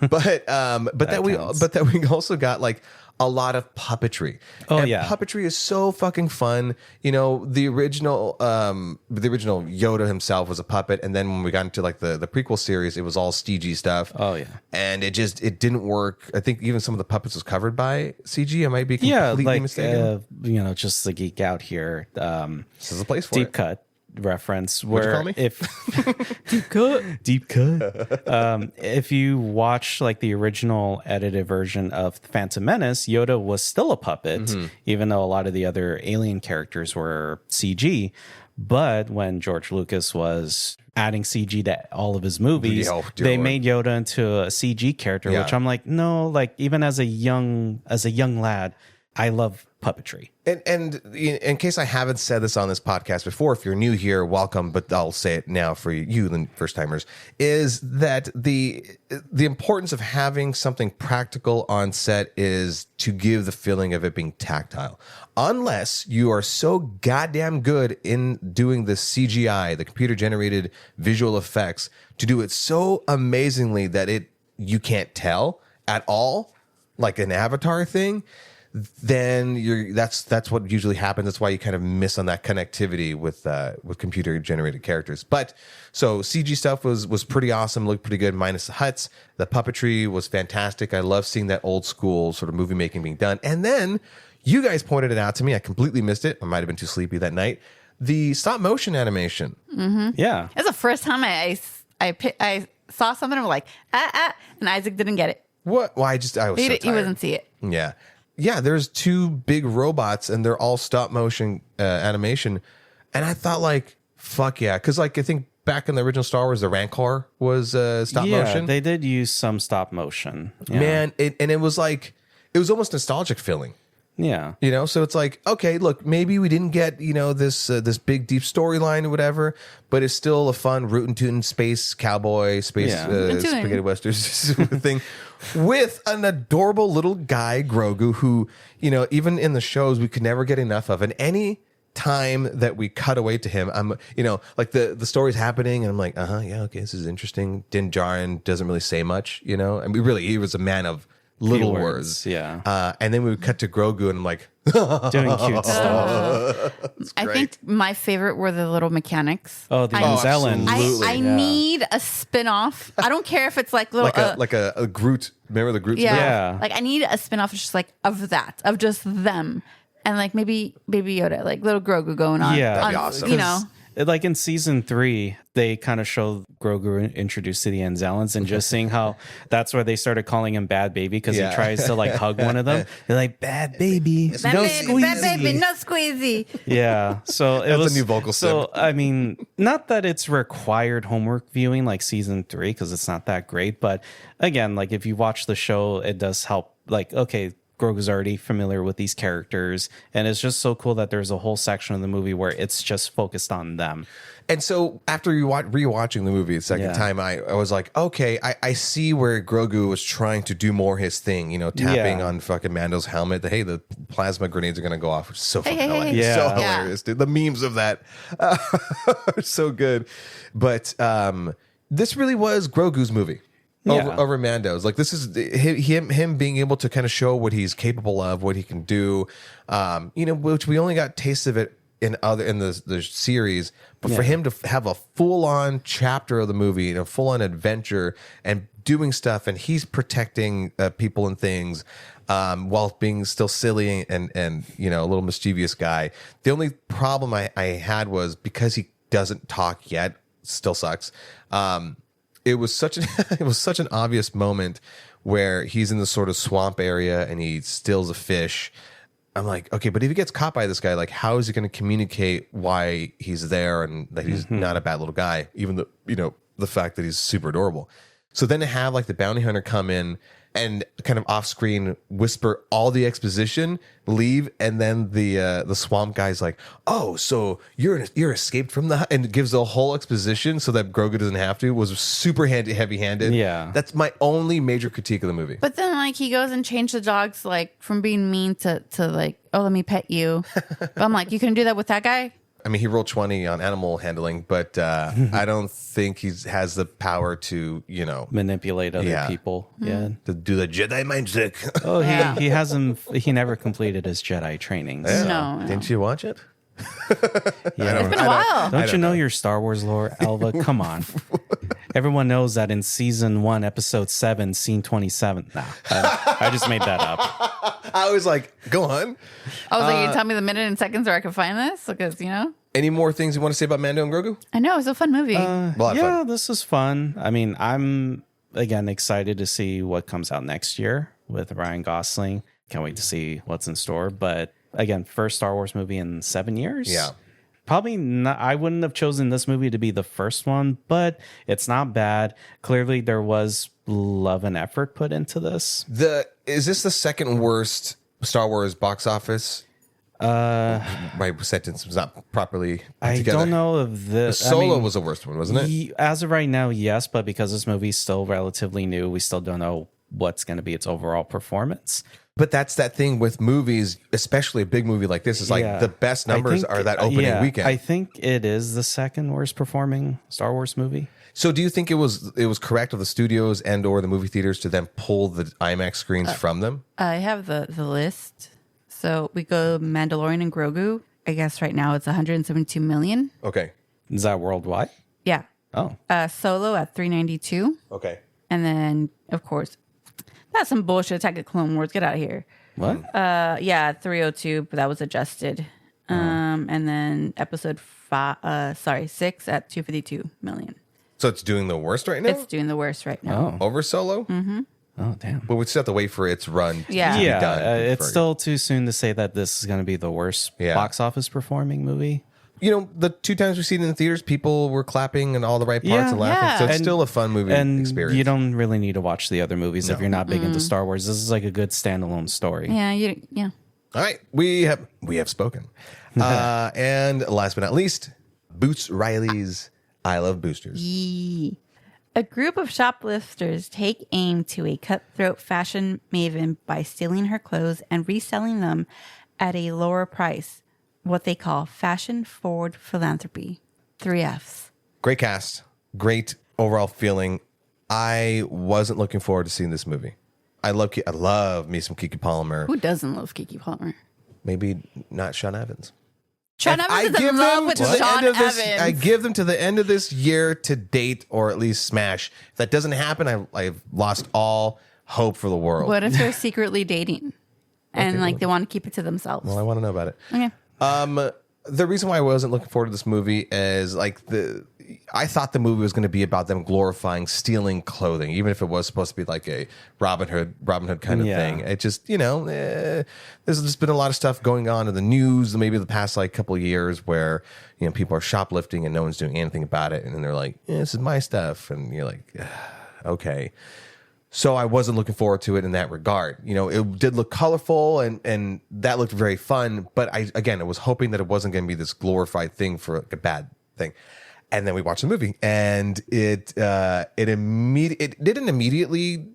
but that we also got like a lot of puppetry. Oh, and yeah. Puppetry is so fucking fun. The original Yoda himself was a puppet, and then when we got into like the prequel series, it was all CG stuff. Oh, yeah. And it didn't work. I think even some of the puppets was covered by CG. I might be completely mistaken. Just to geek out here. This is a place for Deep it. cut reference What'd you where call me? if deep cut if you watch like the original edited version of Phantom Menace, Yoda was still a puppet, even though a lot of the other alien characters were CG. But when George Lucas was adding CG to all of his movies, they made Yoda into a CG character, which I'm like, no, like even as a young lad, I love puppetry. And in case I haven't said this on this podcast before, if you're new here, welcome, but I'll say it now for you, the first timers, is that the importance of having something practical on set is to give the feeling of it being tactile. Unless you are so goddamn good in doing the CGI, the computer generated visual effects, to do it so amazingly that you can't tell at all, like an Avatar thing, then that's what usually happens. That's why you kind of miss on that connectivity with computer generated characters. But so CG stuff was pretty awesome, looked pretty good, minus the Hutts. The puppetry was fantastic. I love seeing that old school sort of movie making being done. And then you guys pointed it out to me. I completely missed it. I might have been too sleepy that night. The stop motion animation. Mm-hmm. Yeah, that's the first time I saw something. I'm like, and Isaac didn't get it. What? Well, I was so tired. He wasn't see it. Yeah, there's 2 big robots and they're all stop motion animation. And I thought like, fuck yeah. Because like I think back in the original Star Wars, the Rancor was stop motion. Yeah, they did use some stop motion. Yeah. Man, it was like, it was almost nostalgic feeling. Yeah. You know, so it's like, okay, look, maybe we didn't get, you know, this big deep storyline or whatever, but it's still a fun rootin' tootin' space cowboy, space Yeah. spaghetti westerns thing with an adorable little guy, Grogu, who, you know, even in the shows we could never get enough of. And any time that we cut away to him, I'm, you know, like the story's happening and I'm like, yeah, okay, this is interesting. Din Djarin doesn't really say much, you know, and he was a man of little words. Yeah. And then we would cut to Grogu and I'm like, Doing cute stuff. I think my favorite were the little mechanics. Oh, the I- Anzellans. absolutely. I Yeah. need a spin-off. I don't care if it's like little like a Groot. Remember the Groot? yeah. Yeah. Like I need a spin-off just like of that, of just them. And like maybe Baby Yoda, like little Grogu going on. Yeah. That'd be on, awesome. You know. Like in season 3, they kind of show Grogu introduced to the Anzellans and just seeing how that's where they started calling him Bad Baby because Yeah. he tries to like hug one of them. They're like, Bad Baby, no Bad squeezy. baby, no squeezy. Yeah, so it That's a was new vocal So sip. I mean, not that it's required homework viewing like season 3 because it's not that great, but again, like if you watch the show, it does help. Like, okay, Grogu's already familiar with these characters, and it's just so cool that there's a whole section of the movie where it's just focused on them. And so after rewatching the movie the second Yeah. time, I was like, okay, I see where Grogu was trying to do more his thing, you know, tapping Yeah. on fucking Mando's helmet. The plasma grenades are going to go off, which is so fucking hey, hilarious. hey. Yeah. So hilarious, dude. The memes of that are so good. But this really was Grogu's movie. Yeah. Over Mando's. Like this is him being able to kind of show what he's capable of, what he can do. You know, which we only got taste of it in the series, but for him to have a full on chapter of the movie, a full on adventure and doing stuff, and he's protecting people and things while being still silly and you know a little mischievous guy. The only problem I had was because he doesn't talk yet, still sucks. It was such an obvious moment where he's in the sort of swamp area and he stills a fish. I'm like, okay, but if he gets caught by this guy, like, how is he going to communicate why he's there and that he's not a bad little guy, even the you know the fact that he's super adorable. So then to have like the bounty hunter come in and kind of off screen whisper all the exposition, leave, and then the swamp guy's like, "Oh, so you're escaped from the," and gives the whole exposition so that Grogu doesn't have to, was super heavy handed. Yeah. That's my only major critique of the movie. But then like he goes and changed the dogs like from being mean to like, oh, let me pet you. But I'm like, you couldn't do that with that guy? I mean, he rolled 20 on animal handling, but I don't think he has the power to, you know, Manipulate other Yeah. people. Yeah. to do the Jedi mind trick. Oh, Yeah. he hasn't. He never completed his Jedi training. so- No. Didn't you watch it? Yeah. It's been a while. Don't you know your Star Wars lore, Alva? Come on. Everyone knows that in season 1, episode 7, scene 27. Nah, I just made that up. I was like, go on. I was like, you tell me the minute and seconds where I can find this? Because, you know, Any more things you want to say about Mando and Grogu? I know it's a fun movie. A lot of Yeah, fun. this is fun. I mean, I'm again excited to see what comes out next year with Ryan Gosling. Can't wait to see what's in store. But again, first Star Wars movie in 7 years. Yeah. Probably not. I wouldn't have chosen this movie to be the first one, but it's not bad. Clearly, there was love and effort put into this. Is this the second worst Star Wars box office? My sentence was not properly put I together. don't know if this. Solo was the worst one, wasn't it? As of right now, yes, but because this movie's still relatively new, we still don't know what's going to be its overall performance. But that's that thing with movies, especially a big movie like this, is like Yeah. the best numbers I think- are that opening weekend. I think it is the second worst performing Star Wars movie. So do you think it was correct of the studios and or the movie theaters to then pull the IMAX screens from them? I have the list. So we go Mandalorian and Grogu. I guess right now it's 172 million. Okay. Is that worldwide? Yeah. Oh, Solo at 392. Okay. And then, of course, that's some bullshit. Attack of Clone Wars. Get out of here. what? Yeah, 302, but that was adjusted. And then episode 6 at 252 million. So it's doing the worst right now? It's doing the worst right now. Oh, Over Solo? oh, damn. But we still have to wait for its run. Yeah. To be Yeah, done it's before- still too soon to say that this is going to be the worst Yeah. box office performing movie. You know, the 2 times we've seen it in the theaters, people were clapping and all the right parts Yeah. and laughing. Yeah. So it's And- still a fun movie And experience. you don't really need to watch the other movies if you're not big into Star Wars. This is like a good standalone story. Yeah. All right, we have spoken. And last but not least, Boots Riley's I Love Boosters. A group of shoplifters take aim to a cutthroat fashion maven by stealing her clothes and reselling them at a lower price. What they call fashion forward philanthropy. 3 Fs. Great cast, great overall feeling. I wasn't looking forward to seeing this movie. I love me some Keke Palmer. Who doesn't love Keke Palmer? Maybe not Sean Evans. Sean Evans is in love with Sean Evans. I give them to the end of this year to date, or at least smash. If that doesn't happen, I've lost all hope for the world. What if they're secretly dating and they want to keep it to themselves? Well, I want to know about it. Okay. The reason why I wasn't looking forward to this movie is I thought the movie was going to be about them glorifying stealing clothing, even if it was supposed to be like a Robin Hood kind of thing. It just, there's just been a lot of stuff going on in the news, maybe the past couple of years where, people are shoplifting and no one's doing anything about it. And then they're like, this is my stuff. And you're like, okay. So I wasn't looking forward to it in that regard. It did look colorful and that looked very fun. But I was hoping that it wasn't going to be this glorified thing for a bad thing. And then we watched the movie, and it didn't immediately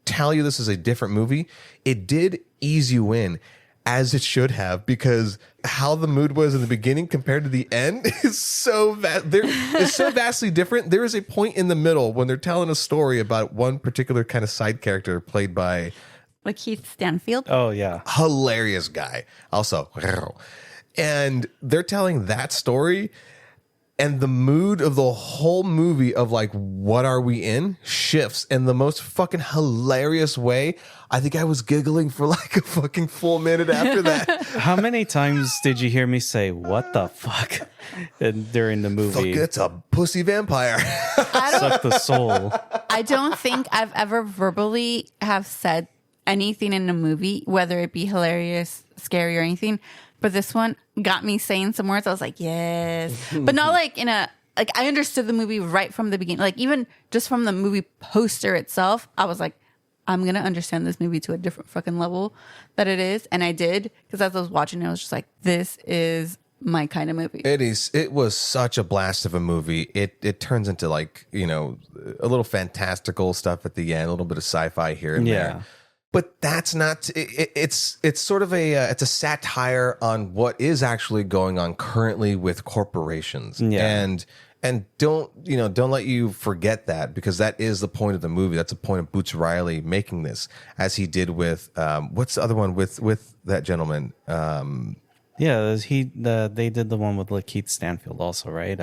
tell you this is a different movie. It did ease you in, as it should have, because how the mood was in the beginning compared to the end is so it's so vastly different. There is a point in the middle when they're telling a story about one particular kind of side character played by Keith Stanfield. Oh yeah, hilarious guy. Also, and they're telling that story. And the mood of the whole movie of what are we in shifts in the most fucking hilarious way. I think I was giggling for a fucking full minute after that. How many times did you hear me say, what the fuck, during the movie? Fuck, it's a pussy vampire. Suck the soul. I don't think I've ever verbally have said anything in a movie, whether it be hilarious, scary, or anything. But this one got me saying some words. I was like, yes. But not I understood the movie right from the beginning. Even just from the movie poster itself, I was like, I'm going to understand this movie to a different fucking level that it is. And I did, because as I was watching it, I was just like, this is my kind of movie. It is. It was such a blast of a movie. It turns into a little fantastical stuff at the end, a little bit of sci-fi here and there. But that's not. It's sort of it's a satire on what is actually going on currently with corporations, and don't let you forget that, because that is the point of the movie. That's the point of Boots Riley making this, as he did with what's the other one with that gentleman. They did the one with Lakeith Stanfield also, right?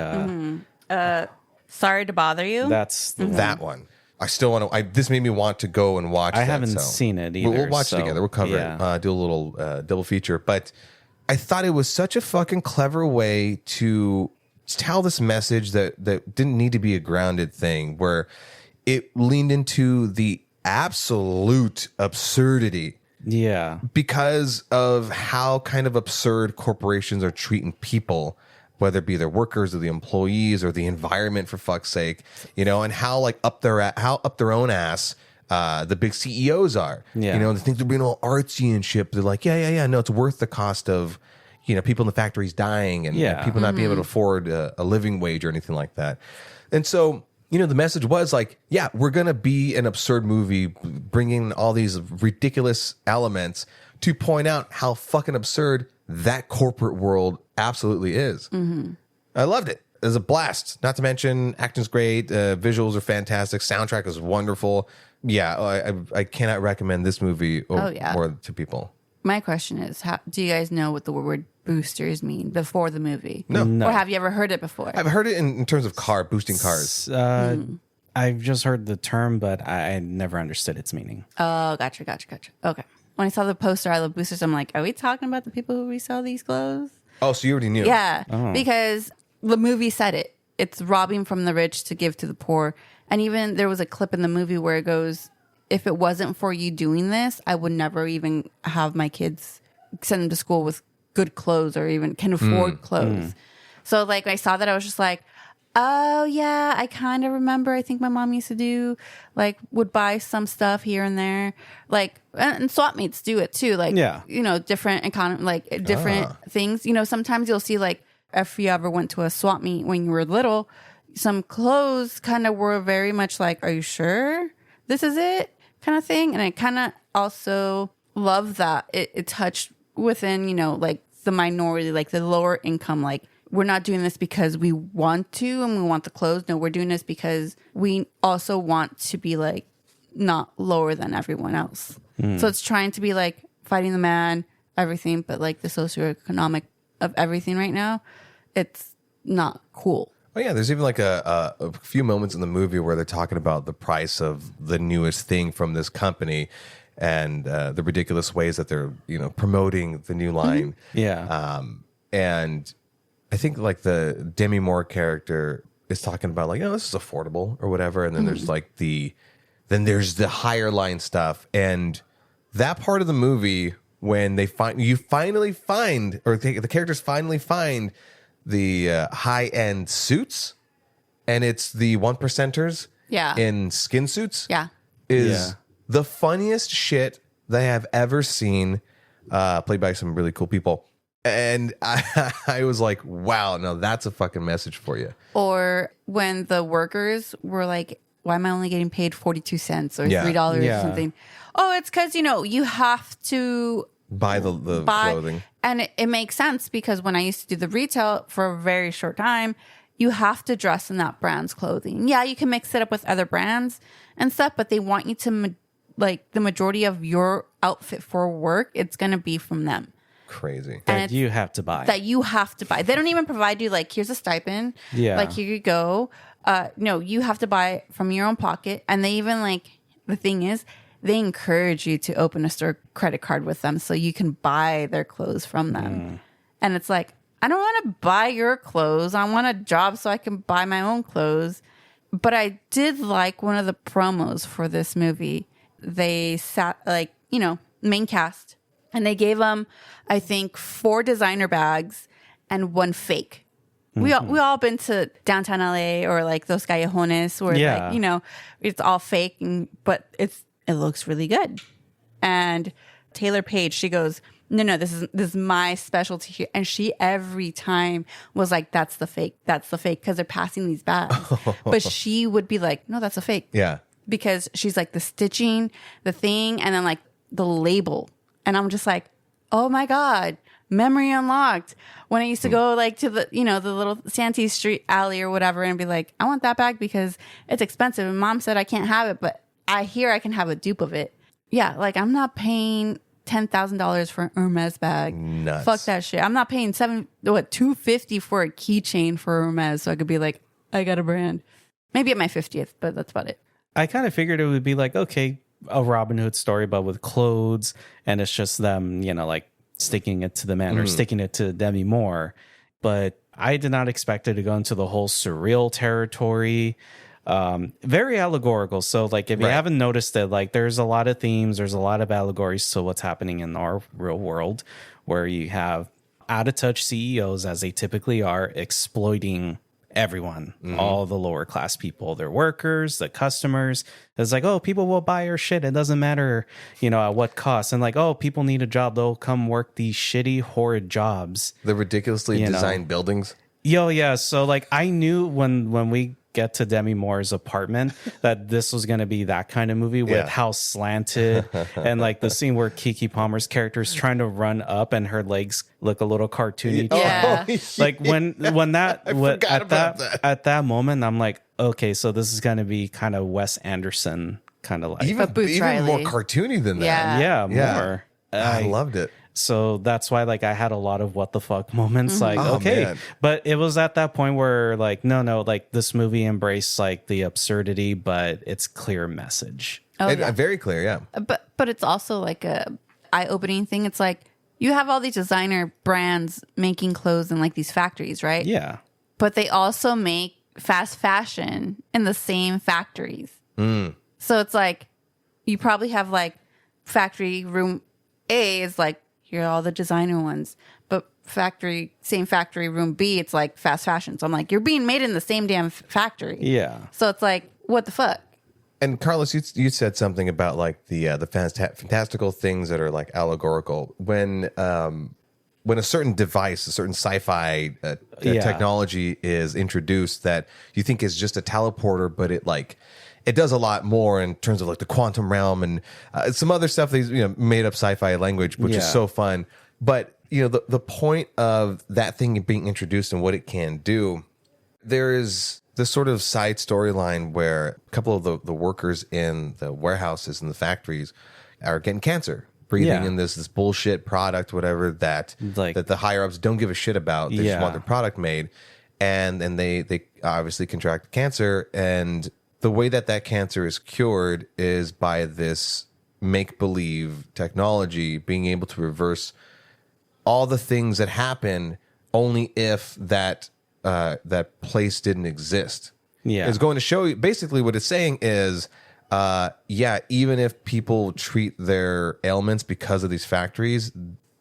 Sorry to Bother You. That's that one. I still want to. This made me want to go and watch. I haven't seen it either. We'll watch it together. We'll cover it. Do a little double feature. But I thought it was such a fucking clever way to tell this message that didn't need to be a grounded thing, where it leaned into the absolute absurdity. Yeah, because of how kind of absurd corporations are treating people, whether it be their workers or the employees or the environment, for fuck's sake, and how up their own ass the big CEOs are. They think they're being all artsy and shit. But they're like, yeah. No, it's worth the cost of people in the factories dying and people not being able to afford a living wage or anything like that. And so the message was we're gonna be an absurd movie, bringing all these ridiculous elements to point out how fucking absurd that corporate world absolutely is. I loved it. It was a blast. Not to mention, acting's great, visuals are fantastic, soundtrack is wonderful. I cannot recommend this movie more to people. My question is, do you guys know what the word boosters mean before the movie? No. Or have you ever heard it before? I've heard it in terms of boosting cars. I've just heard the term, but I never understood its meaning. Oh, gotcha. Okay. When I saw the poster, I Love Boosters, I'm like, are we talking about the people who resell these clothes? Oh, so you already knew. Yeah, because the movie said it. It's robbing from the rich to give to the poor. And even there was a clip in the movie where it goes, if it wasn't for you doing this, I would never even have my kids send them to school with good clothes or even can afford clothes. So when I saw that, I was just like, Oh yeah, I kind of remember. I think my mom used to do like would buy some stuff here and there, like and swap meets do it too. Like Yeah. different different things. Sometimes you'll see like if you ever went to a swap meet when you were little, some clothes kind of were very much like, "Are you sure this is it?" kind of thing. And I kind of also love that it touched within like the minority, like the lower income, like. We're not doing this because we want to and we want the clothes. No, we're doing this because we also want to be like not lower than everyone else. So it's trying to be like fighting the man, everything, but like the socioeconomic of everything right now, it's not cool. Oh yeah, there's even like a few moments in the movie where they're talking about the price of the newest thing from this company and the ridiculous ways that they're promoting the new line. Yeah. And I think like the Demi Moore character is talking about like, this is affordable or whatever. And then there's like there's the higher line stuff. And that part of the movie when the characters finally find the high end suits and it's the 1%ers in skin suits is the funniest shit they have ever seen, played by some really cool people. And I was like, wow, no, that's a fucking message for you. Or when the workers were like, why am I only getting paid 42 cents or $3 or something? Oh, it's because, you have to buy the clothing. And it makes sense because when I used to do the retail for a very short time, you have to dress in that brand's clothing. Yeah, you can mix it up with other brands and stuff, but they want you to, like, the majority of your outfit for work, it's going to be from them. Crazy. That you have to buy. They don't even provide you like, here's a stipend. Yeah. Like, here you go. No, you have to buy from your own pocket. And they even like, the thing is, they encourage you to open a store credit card with them so you can buy their clothes from them. And it's like, I don't want to buy your clothes. I want a job so I can buy my own clothes. But I did like one of the promos for this movie. They sat like, main cast. And they gave them, I think, 4 designer bags and 1 fake. We all been to downtown LA or like Los Callejones where like, it's all fake, but it looks really good. And Taylor Page, she goes, no, this is my specialty here. And she every time was like, that's the fake, because they're passing these bags. But she would be like, no, that's a fake. Yeah. Because she's like the stitching, the thing, and then like the label. And I'm just like, oh my God, memory unlocked. When I used to go like to the, the little Santee Street alley or whatever and be like, I want that bag because it's expensive. And mom said I can't have it, but I hear I can have a dupe of it. Yeah, like I'm not paying $10,000 for an Hermes bag. Nuts. Fuck that shit. I'm not paying $250 for a keychain for Hermes so I could be like, I got a brand. Maybe at my 50th, but that's about it. I kind of figured it would be like, okay, a Robin Hood story, but with clothes, and it's just them, like sticking it to the man or sticking it to Demi Moore. But I did not expect it to go into the whole surreal territory. Very allegorical. So like, if you haven't noticed it, like there's a lot of themes, there's a lot of allegories to what's happening in our real world, where you have out of touch CEOs, as they typically are, exploiting everyone, all the lower class people, their workers, the customers. It's like, oh, people will buy your shit. It doesn't matter, at what cost. And like, oh, people need a job. They'll come work these shitty, horrid jobs. The ridiculously designed buildings. Yeah. So like, I knew when we get to Demi Moore's apartment that this was going to be that kind of movie with how slanted and like the scene where Keke Palmer's character is trying to run up and her legs look a little cartoony. Yeah. Like when that at that moment, I'm like, okay, so this is going to be kind of Wes Anderson kind of like even more cartoony than that. Yeah. More. I loved it. So that's why like I had a lot of what the fuck moments. Like, okay, man. But it was at that point where like, no, like this movie embraced like the absurdity, but it's clear message. Very clear. Yeah. But it's also like a eye-opening thing. It's like you have all these designer brands making clothes in like these factories, right? Yeah. But they also make fast fashion in the same factories. So it's like you probably have like factory room A is like, here are all the designer ones. But same factory, room B, it's like fast fashion. So I'm like, you're being made in the same damn factory. Yeah. So it's like, what the fuck? And Carlos, you said something about like the fantastical things that are like allegorical. When a certain device, a certain sci-fi technology is introduced that you think is just a teleporter, but it does a lot more in terms of like the quantum realm and some other stuff. These made up sci-fi language, which is so fun. But the point of that thing being introduced and what it can do, there is this sort of side storyline where a couple of the workers in the warehouses and the factories are getting cancer, breathing in this bullshit product, whatever that the higher ups don't give a shit about. They just want their product made, and they obviously contract cancer, and the way that cancer is cured is by this make believe technology being able to reverse all the things that happen only if that place didn't exist. Yeah. It's going to show you basically what it's saying is, even if people treat their ailments because of these factories,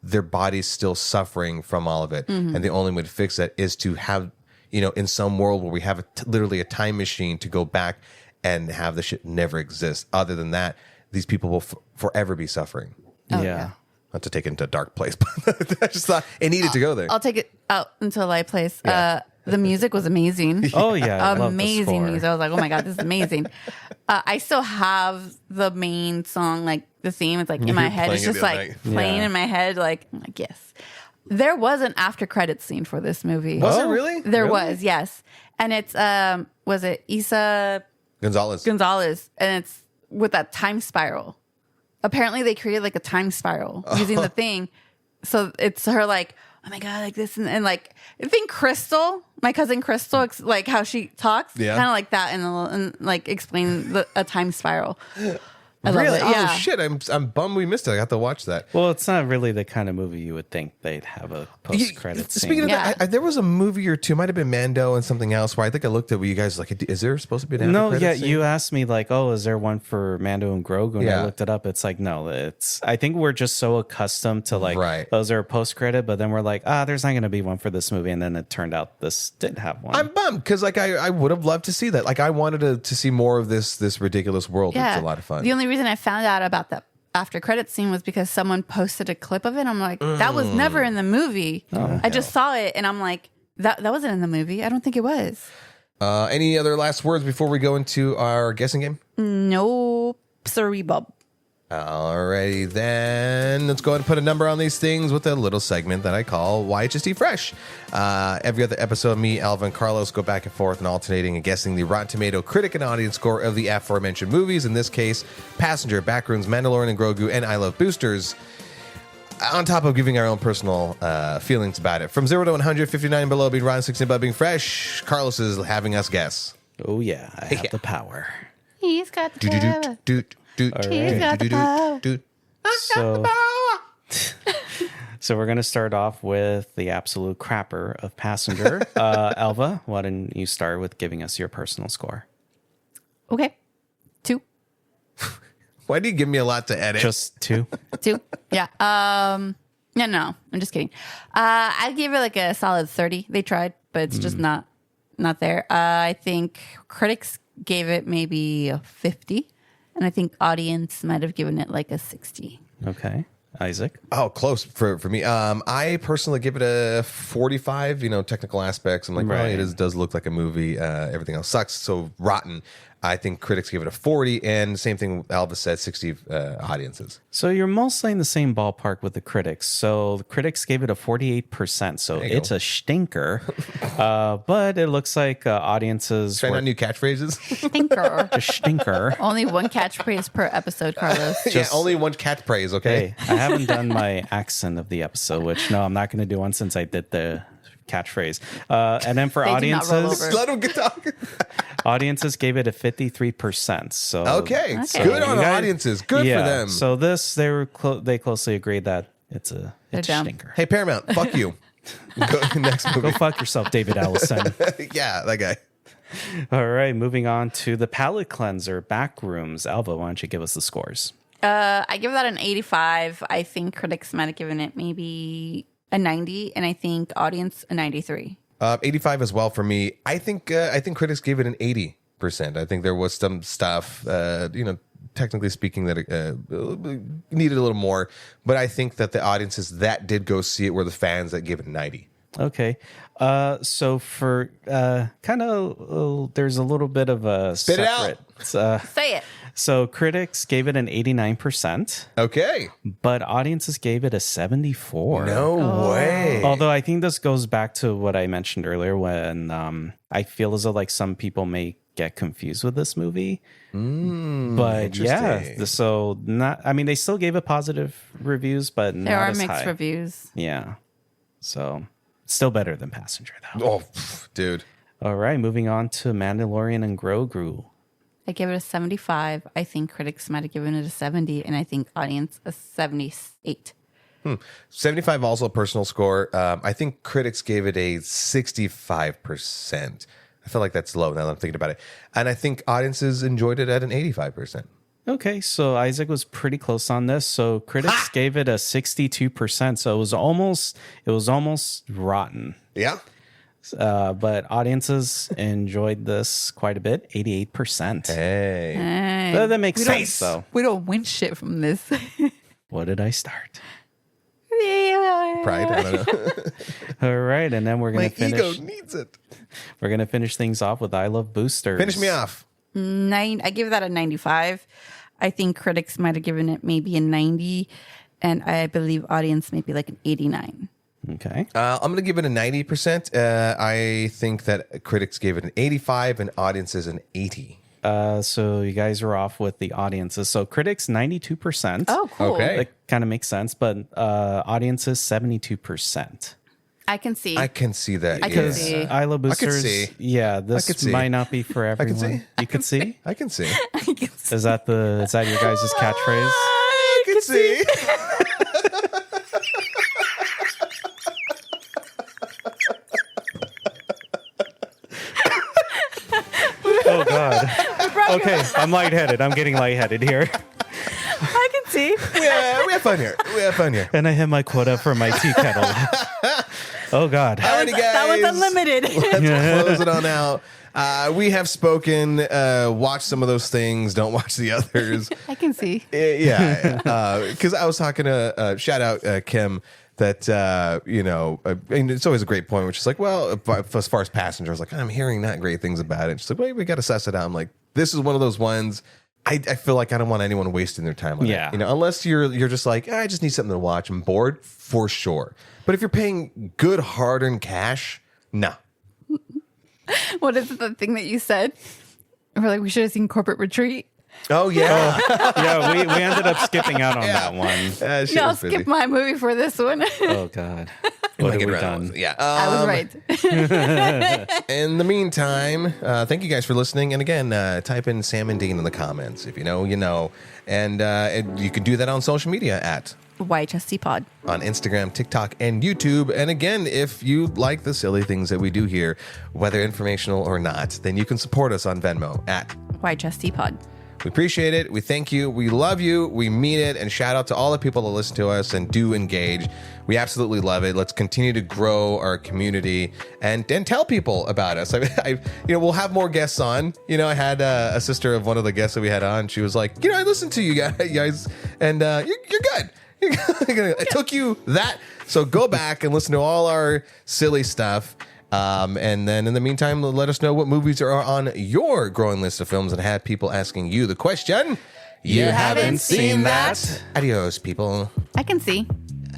their body's still suffering from all of it. Mm-hmm. And the only way to fix that is to have, in some world where we have literally a time machine to go back and have the shit never exist. Other than that, these people will forever be suffering. Oh, yeah. Not to take it into a dark place, but I just thought it needed to go there. I'll take it out into a light place. Yeah. The music was amazing. Oh, yeah. Amazing music. I was like, oh my God, this is amazing. I still have the main song, like the theme. It's like in my head. It's just like playing in my head. Like, I'm like, yes. There was an after credits scene for this movie. Was it really? There was, yes. And it's, was it Isa Gonzalez? And it's with that time spiral. Apparently they created like a time spiral using the thing. So it's her like, oh my God, like this. And like, I think Crystal, my cousin Crystal, like how she talks, kind of like that and like explain a time spiral. I love it. Oh shit! I'm bummed we missed it. I got to watch that. Well, it's not really the kind of movie you would think they'd have a post-credit scene. Speaking of that, there was a movie or two, might have been Mando and something else, where I think I looked at where you guys like, is there supposed to be an after credit scene? You asked me like, oh, is there one for Mando and Grogu? And I looked it up. It's like, no, I think we're just so accustomed to like, those are post-credit, but then we're like, there's not going to be one for this movie. And then it turned out this did have one. I'm bummed because like I would have loved to see that. Like I wanted to see more of this ridiculous world. Yeah. It's a lot of fun. The only reason I found out about that after credits scene was because someone posted a clip of it. I'm like, that was never in the movie. I just saw it and I'm like, that wasn't in the movie. I don't think it was. Any other last words before we go into our guessing game? No, sorry, Bob. Alrighty then, let's go ahead and put a number on these things with a little segment that I call YHST Fresh. Every other episode, me, Alva, and Carlos go back and forth and alternating and guessing the Rotten Tomato critic and audience score of the aforementioned movies. In this case, Passenger, Backrooms, Mandalorian and Grogu, and I Love Boosters. On top of giving our own personal feelings about it. From 0 to 100, 59 below being rotten, 16 above being fresh, Carlos is having us guess. Oh yeah, I have the power. He's got the power. He's got the power. So we're going to start off with the absolute crapper of Passenger. Alva, why don't you start with giving us your personal score? Okay. 2. Why do you give me a lot to edit? Just 2? 2. Yeah. No, I'm just kidding. I gave it like a solid 30. They tried, but it's just not there. I think critics gave it maybe a 50. And I think audience might have given it like a 60. Okay. Isaac? Oh, close for me. I personally give it a 45, technical aspects. I'm like, well, it does look like a movie. Everything else sucks. So rotten. I think critics give it a 40, and same thing Alva said, 60 audiences. So you're mostly in the same ballpark with the critics. So the critics gave it a 48%. So it's a stinker. But it looks like audiences... Trying out new catchphrases? Stinker. A stinker. Only one catchphrase per episode, Carlos. Only one catchphrase, okay? Hey, I haven't done my accent of the episode, which, no, I'm not going to do one since I did the catchphrase. And then for audiences... Let them get talking. Audiences gave it a 53%. So okay. Good on audiences. Good for them. So they closely agreed that it's a stinker. Hey Paramount, fuck you. Go next movie. Go fuck yourself, David Allison. Yeah, that guy. All right, moving on to the palate cleanser, Backrooms. Alva, why don't you give us the scores? I give that an 85. I think critics might have given it maybe a 90, and I think audience a 93. 85 as well for me. I think critics gave it an 80%. I think there was some stuff, technically speaking, that needed a little more. But I think that the audiences that did go see it were the fans that gave it a 90. Okay. So for kind of, there's a little bit of a Spit it out. Say it. So critics gave it an 89%, Okay. but audiences gave it a 74. No way. Although I think this goes back to what I mentioned earlier when I feel as though like some people may get confused with this movie. But yeah, interesting. so they still gave it positive reviews, but There not are as mixed high. reviews. Yeah. So still better than Passenger though. Oh, dude. All right, moving on to Mandalorian and Grogu. I give it a 75. I think critics might have given it a 70, and I think audience a 78. 75 also a personal score. I think critics gave it a 65%. I feel like that's low now that I'm thinking about it. And I think audiences enjoyed it at an 85%. Okay, so Isaac was pretty close on this. So critics gave it a 62%. So it was almost rotten. Yeah. But audiences enjoyed this quite a bit, 88%. Hey. That makes sense, though. We don't win shit from this. What did I start? Pride. I don't know. All right, and then we're gonna My finish. ego needs it. We're gonna finish things off with I Love Boosters. Finish me off. I give that a 95. I think critics might have given it maybe a 90, and I believe audience maybe like an 89. Okay. I'm going to give it a 90%. I think that critics gave it an 85 and audiences an 80. So you guys are off with the audiences. So critics 92%. Oh, cool. Okay. That kind of makes sense, but audiences 72%. I can see. I can see that. I can yes. see. I Love Boosters. see. Yeah, could this see. might not be for everyone. see. You could see. I can see. I can see. Is that your guys' catchphrase? I can see. Oh God. Okay, I'm lightheaded. I'm getting lightheaded here. I can see. Yeah, we have fun here. And I hit my quota for my tea kettle. Oh God. Alrighty, guys. That was unlimited. Let's close it on out. We have spoken. Watch some of those things. Don't watch the others. I can see. Yeah, because I was talking to shout out Kim. That and it's always a great point, which is like, well, as far as Passengers, like I'm hearing not great things about it. She's like, wait, we got to suss it out. I'm like, this is one of those ones. I feel like I don't want anyone wasting their time on it. Unless you're just like, I just need something to watch. I'm bored for sure. But if you're paying good hard-earned cash, no. What is the thing that you said? We're like, we should have seen Corporate Retreat. Oh yeah, Yeah, we ended up skipping out on that one. shit No, I'll was busy. skip my movie for this one. Oh God. What have Get we around done? with it. Yeah. I was right. In the meantime, thank you guys for listening. And again, type in Sam and Dean in the comments. If you know, you know. And you can do that on social media at YHSC Pod. on Instagram, TikTok, and YouTube. And again, if you like the silly things that we do here, whether informational or not, then you can support us on Venmo at YHSC Pod. We appreciate it. We thank you. We love you. We mean it. And shout out to all the people that listen to us and do engage. We absolutely love it. Let's continue to grow our community and tell people about us. We'll have more guests on. I had a sister of one of the guests that we had on. She was like, I listened to you guys, and you're good. It took you that. So go back and listen to all our silly stuff. And then in the meantime, let us know what movies are on your growing list of films and have people asking you the question. You haven't seen that? Adios, people. I can see.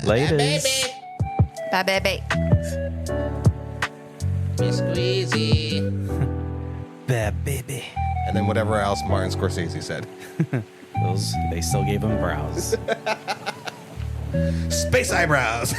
Laters. Bye, baby. Squeezy. Bad baby. And then whatever else Martin Scorsese said. They still gave him brows. Space eyebrows.